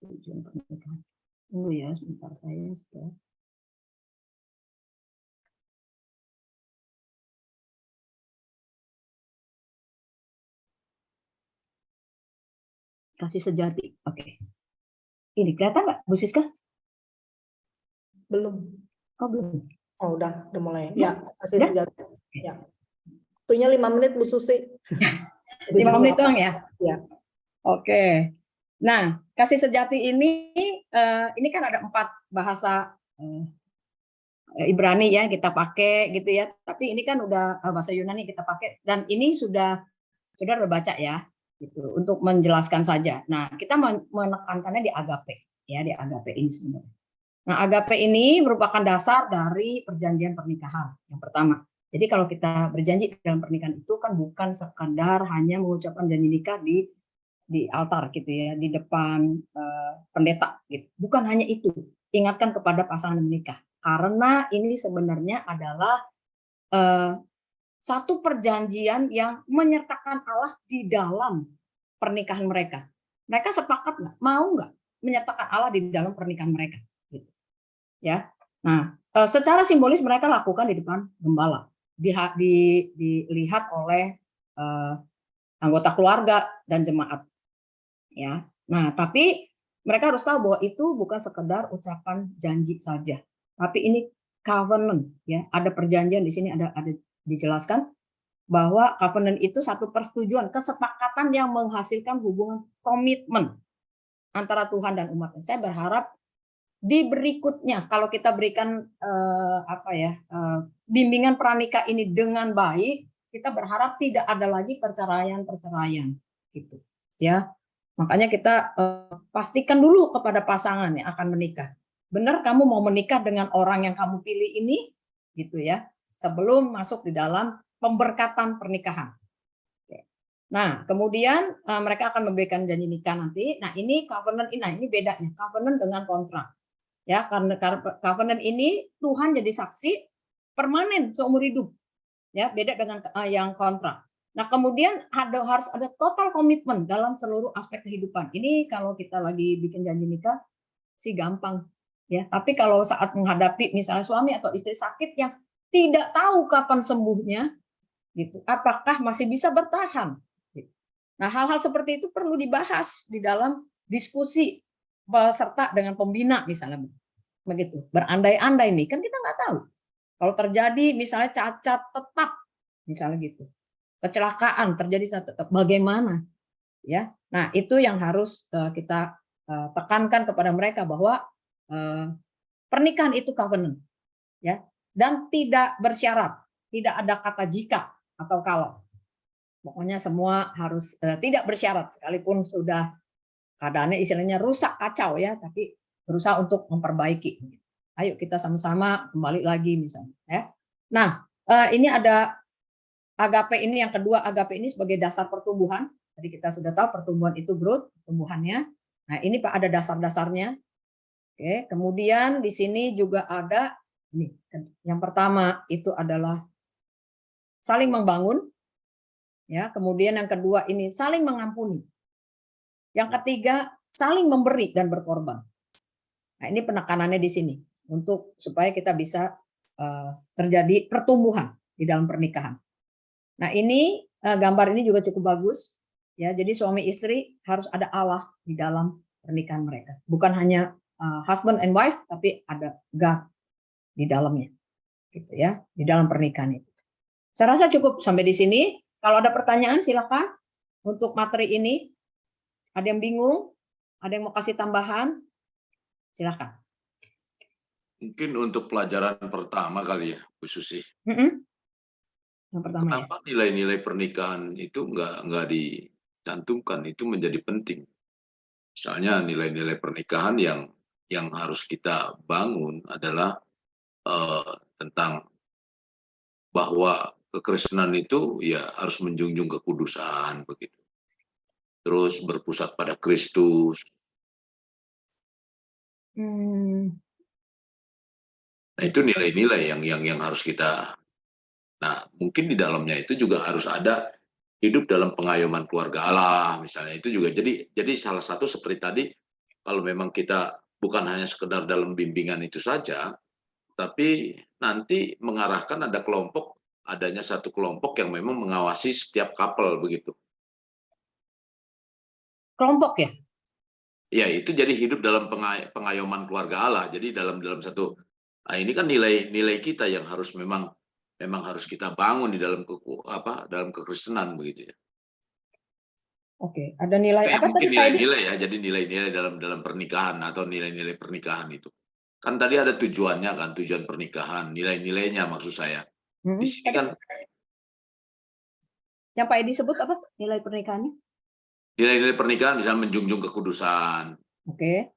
Tujuan pernikahan. Tunggu ya, sebentar saya sudah. Kasih sejati, oke. Ini kelihatan nggak, Bu Siska? Belum. Oh belum. Oh udah mulai. Ya? Ya, kasih Udah? sejati. Ya. Waktunya 5 menit Bu Susi. 5 menit doang ya? Ya. Oke. Nah, kasih sejati ini kan ada 4 bahasa Ibrani ya kita pakai gitu ya. Tapi ini kan udah bahasa Yunani kita pakai dan ini sudah baca ya gitu untuk menjelaskan saja. Nah, kita menekankannya di agape ya, di agape ini sebenarnya. Nah, agape ini merupakan dasar dari perjanjian pernikahan yang pertama. Jadi kalau kita berjanji dalam pernikahan itu kan bukan sekadar hanya mengucapkan janji nikah di altar gitu ya, di depan pendeta gitu. Bukan hanya itu. Ingatkan kepada pasangan menikah. Karena ini sebenarnya adalah satu perjanjian yang menyertakan Allah di dalam pernikahan mereka. Mereka sepakat nggak? Mau nggak menyertakan Allah di dalam pernikahan mereka? Gitu. Ya. Nah, secara simbolis mereka lakukan di depan gembala, dilihat oleh anggota keluarga dan jemaat. Ya. Nah, tapi mereka harus tahu bahwa itu bukan sekedar ucapan janji saja, tapi ini covenant. Ya, ada perjanjian di sini ada dijelaskan bahwa covenant itu satu persetujuan, kesepakatan yang menghasilkan hubungan komitmen antara Tuhan dan umatnya. Saya berharap di berikutnya kalau kita berikan bimbingan pranikah ini dengan baik, kita berharap tidak ada lagi perceraian gitu. Ya. Makanya kita pastikan dulu kepada pasangan yang akan menikah. Benar kamu mau menikah dengan orang yang kamu pilih ini gitu ya. Sebelum masuk di dalam pemberkatan pernikahan. Nah, kemudian mereka akan memberikan janji nikah nanti. Nah, ini covenant ini bedanya. Covenant dengan kontrak. Ya, karena covenant ini Tuhan jadi saksi permanen seumur hidup. Ya, beda dengan yang kontrak. Nah, kemudian harus ada total komitmen dalam seluruh aspek kehidupan. Ini kalau kita lagi bikin janji nikah sih gampang. Ya, tapi kalau saat menghadapi misalnya suami atau istri sakit yang tidak tahu kapan sembuhnya, gitu. Apakah masih bisa bertahan? Gitu. Nah, hal-hal seperti itu perlu dibahas di dalam diskusi peserta dengan pembina misalnya, begitu. Berandai-andai nih, kan kita nggak tahu. Kalau terjadi misalnya cacat tetap, misalnya gitu, kecelakaan terjadi tetap, bagaimana? Ya, nah itu yang harus kita tekankan kepada mereka bahwa pernikahan itu covenant, ya. Dan tidak bersyarat, tidak ada kata jika atau kalau. Pokoknya semua harus tidak bersyarat, sekalipun sudah keadaannya istilahnya rusak, kacau ya, tapi berusaha untuk memperbaiki. Ayo kita sama-sama kembali lagi misalnya. Ya. Nah, ini ada agape ini yang kedua, agape ini sebagai dasar pertumbuhan. Tadi kita sudah tahu pertumbuhan itu growth, pertumbuhannya. Nah, ini Pak ada dasar-dasarnya. Oke, kemudian di sini juga ada ini. Yang pertama itu adalah saling membangun. Ya, kemudian yang kedua ini saling mengampuni. Yang ketiga saling memberi dan berkorban. Nah, ini penekanannya di sini untuk supaya kita bisa terjadi pertumbuhan di dalam pernikahan. Nah, ini gambar ini juga cukup bagus. Ya, jadi suami istri harus ada Allah di dalam pernikahan mereka. Bukan hanya husband and wife, tapi ada God di dalamnya, gitu ya, di dalam pernikahan itu. Saya rasa cukup sampai di sini. Kalau ada pertanyaan silakan untuk materi ini. Ada yang bingung? Ada yang mau kasih tambahan? Silakan. Mungkin untuk pelajaran pertama kali ya, Bu Susi. Yang pertama, kenapa nilai-nilai pernikahan itu nggak dicantumkan? Itu menjadi penting. Misalnya nilai-nilai pernikahan yang harus kita bangun adalah tentang bahwa kekristenan itu ya harus menjunjung kekudusan begitu. Terus berpusat pada Kristus. Nah, itu nilai-nilai yang harus kita. Nah, mungkin di dalamnya itu juga harus ada hidup dalam pengayoman keluarga Allah, misalnya itu juga. Jadi salah satu seperti tadi, kalau memang kita bukan hanya sekedar dalam bimbingan itu saja, tapi nanti mengarahkan adanya satu kelompok yang memang mengawasi setiap couple begitu. Kelompok ya? Ya, itu jadi hidup dalam pengayoman keluarga Allah. Jadi dalam satu, nah ini kan nilai-nilai kita yang harus memang harus kita bangun di dalam kekristenan begitu ya. Oke, ada nilai Kayak apa mungkin tadi Pak Edi? nilai-nilai ya, jadi nilai-nilai dalam pernikahan atau nilai-nilai pernikahan itu. Kan tadi ada tujuannya kan, tujuan pernikahan, nilai-nilainya maksud saya. Di sini kan yang Pak Edi sebut apa nilai pernikahannya? nilai-nilai pernikahan misalnya menjunjung kekudusan. Oke.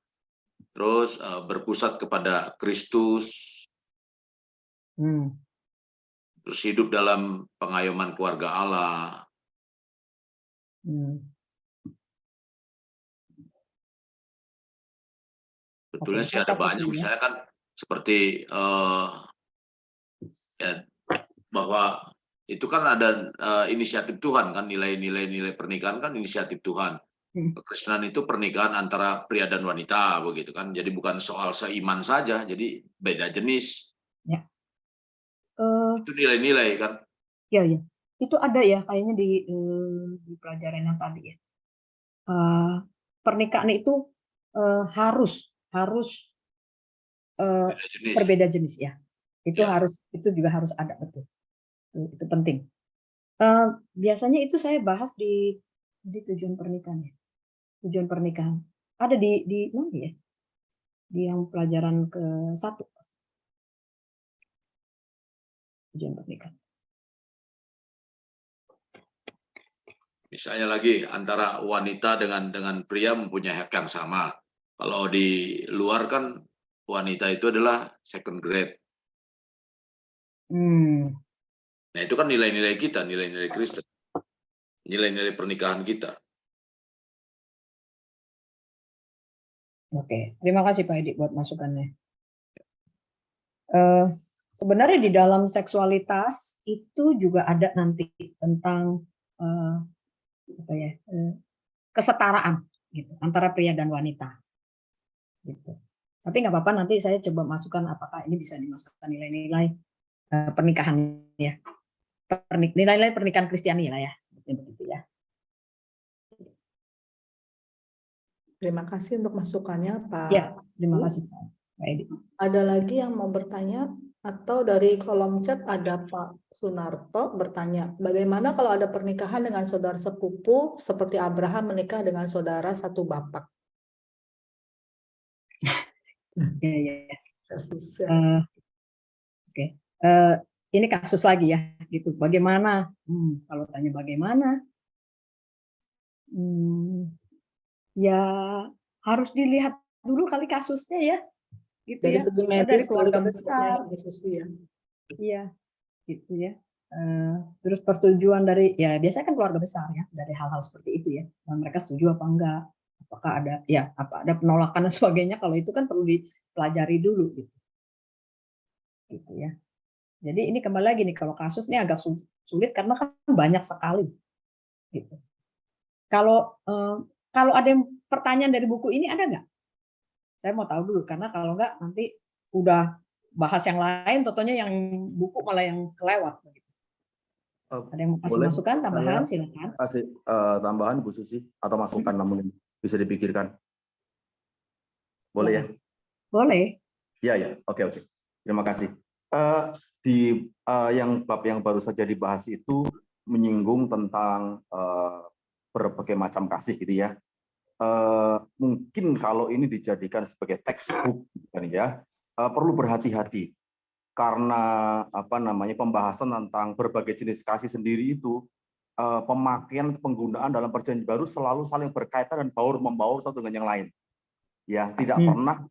Terus berpusat kepada Kristus. Terus hidup dalam pengayoman keluarga Allah. Betulnya sih ada banyak, misalnya kan seperti ya, bahwa itu kan ada inisiatif Tuhan kan, nilai-nilai pernikahan kan inisiatif Tuhan. Kekristenan itu pernikahan antara pria dan wanita begitu kan, jadi bukan soal seiman saja, jadi beda jenis. Ya. Itu nilai-nilai kan. Ya, itu ada ya kayaknya di pelajaran yang tadi ya. Pernikahan itu harus berbeda jenis ya. Itu juga harus ada, betul. Itu penting. Biasanya itu saya bahas di tujuan pernikahan ya. Tujuan pernikahan ada di mana ya? Di yang pelajaran ke-1. Tujuan pernikahan. Misalnya lagi antara wanita dengan pria mempunyai hak yang sama. Kalau di luar kan wanita itu adalah second grade. Nah itu kan nilai-nilai kita, nilai-nilai Kristen, nilai-nilai pernikahan kita. Oke, terima kasih Pak Edi buat masukannya. Sebenarnya di dalam seksualitas itu juga ada nanti tentang kesetaraan gitu, antara pria dan wanita. Gitu. Tapi nggak apa-apa, nanti saya coba masukkan apakah ini bisa dimasukkan nilai-nilai pernikahan ya, nilai-nilai pernikahan Kristiani lah ya, begitu ya. Terima kasih untuk masukannya Pak. Ya, terima kasih Pak Edi. Ada lagi yang mau bertanya? Atau dari kolom chat ada Pak Sunarto bertanya, bagaimana kalau ada pernikahan dengan saudara sepupu seperti Abraham menikah dengan saudara satu bapak? Oke. Ini kasus lagi ya, gitu. Bagaimana? Kalau tanya bagaimana, ya harus dilihat dulu kali kasusnya ya. Gitu dari ya, segi medis, dari keluarga besar, ya. Iya, gitu ya. Terus persetujuan dari, ya biasanya kan keluarga besar ya, dari hal-hal seperti itu ya. Dan mereka setuju apa enggak? Apakah ada, ya apa ada penolakan dan sebagainya? Kalau itu kan perlu dipelajari dulu, gitu ya. Jadi ini kembali lagi nih, kalau kasus ini agak sulit karena kan banyak sekali, gitu. Kalau ada yang pertanyaan dari buku ini ada nggak? Saya mau tahu dulu, karena kalau enggak nanti udah bahas yang lain, totonya yang buku malah yang kelewat. Ada yang mau kasih masukan, tambahan, silakan. Kasih tambahan Bu Susi, atau masukan namun bisa dipikirkan. Boleh ya? Boleh. Iya. Oke. Terima kasih. Di bab yang baru saja dibahas itu menyinggung tentang berbagai macam kasih gitu ya. Mungkin kalau ini dijadikan sebagai textbook kan ya, perlu berhati-hati karena pembahasan tentang berbagai jenis kasih sendiri itu pemakaian penggunaan dalam perjanjian baru selalu saling berkaitan dan baur-membaur satu dengan yang lain. Ya, tidak pernah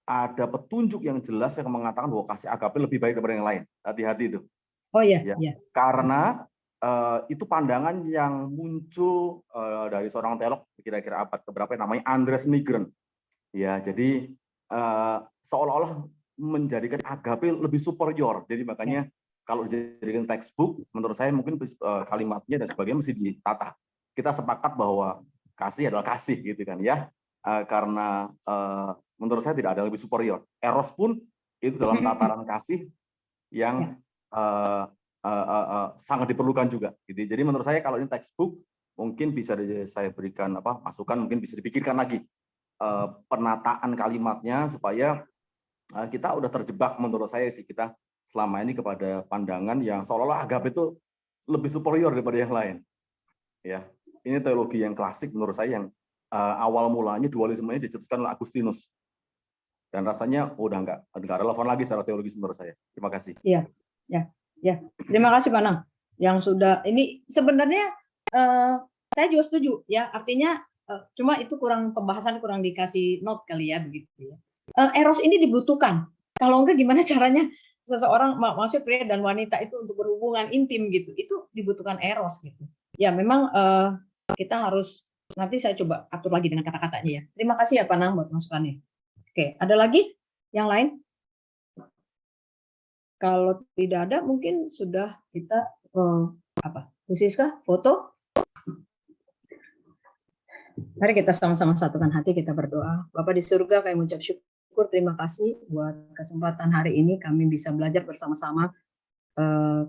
ada petunjuk yang jelas yang mengatakan bahwa kasih agape lebih baik daripada yang lain. Hati-hati itu. Oh iya, Ya. iya. Karena itu pandangan yang muncul dari seorang teolog kira-kira abad keberapa yang namanya Andres Nygren. Ya, jadi seolah-olah menjadikan agape lebih superior. Jadi makanya kalau dijadikan textbook, menurut saya mungkin kalimatnya dan sebagainya mesti ditata. Kita sepakat bahwa kasih adalah kasih, gitu kan ya. Karena menurut saya tidak ada lebih superior. Eros pun itu dalam tataran kasih yang sangat diperlukan juga. Gitu. Jadi menurut saya kalau ini textbook mungkin bisa saya berikan masukan, mungkin bisa dipikirkan lagi penataan kalimatnya supaya kita udah terjebak menurut saya sih kita selama ini kepada pandangan yang seolah-olah agape itu lebih superior daripada yang lain. Ya, ini teologi yang klasik menurut saya yang awal mulanya dualisme ini dicetuskan oleh Agustinus. Dan rasanya udah nggak relevan lagi secara teologis menurut saya. Terima kasih. Iya, ya. Terima kasih Pak Nang yang sudah ini sebenarnya saya juga setuju ya, artinya cuma itu pembahasan kurang dikasih note kali ya begitu ya. Eros ini dibutuhkan. Kalau enggak gimana caranya seseorang maksudnya pria dan wanita itu untuk berhubungan intim gitu. Itu dibutuhkan eros gitu. Ya memang kita harus nanti saya coba atur lagi dengan kata-katanya ya. Terima kasih ya Pak Nang buat masukannya. Oke, ada lagi yang lain? Kalau tidak ada mungkin sudah kita Bu Siska foto. Mari kita sama-sama satukan hati, kita berdoa. Bapak di surga, kami mengucap syukur, terima kasih buat kesempatan hari ini kami bisa belajar bersama-sama.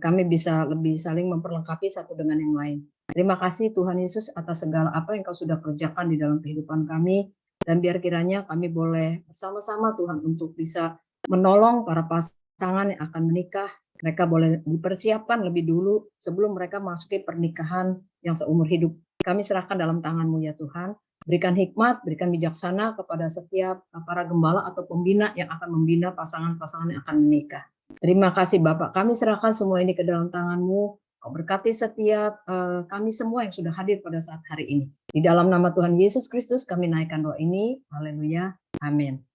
Kami bisa lebih saling memperlengkapi satu dengan yang lain. Terima kasih Tuhan Yesus atas segala apa yang Kau sudah kerjakan di dalam kehidupan kami. Dan biar kiranya kami boleh bersama-sama Tuhan untuk bisa menolong para pasangan yang akan menikah. Mereka boleh dipersiapkan lebih dulu sebelum mereka masuki pernikahan yang seumur hidup. Kami serahkan dalam tangan-Mu ya Tuhan. Berikan hikmat, berikan bijaksana kepada setiap para gembala atau pembina yang akan membina pasangan-pasangan yang akan menikah. Terima kasih Bapak. Kami serahkan semua ini ke dalam tangan-Mu. Kau berkati setiap kami semua yang sudah hadir pada saat hari ini. Di dalam nama Tuhan Yesus Kristus kami naikkan doa ini. Haleluya. Amin.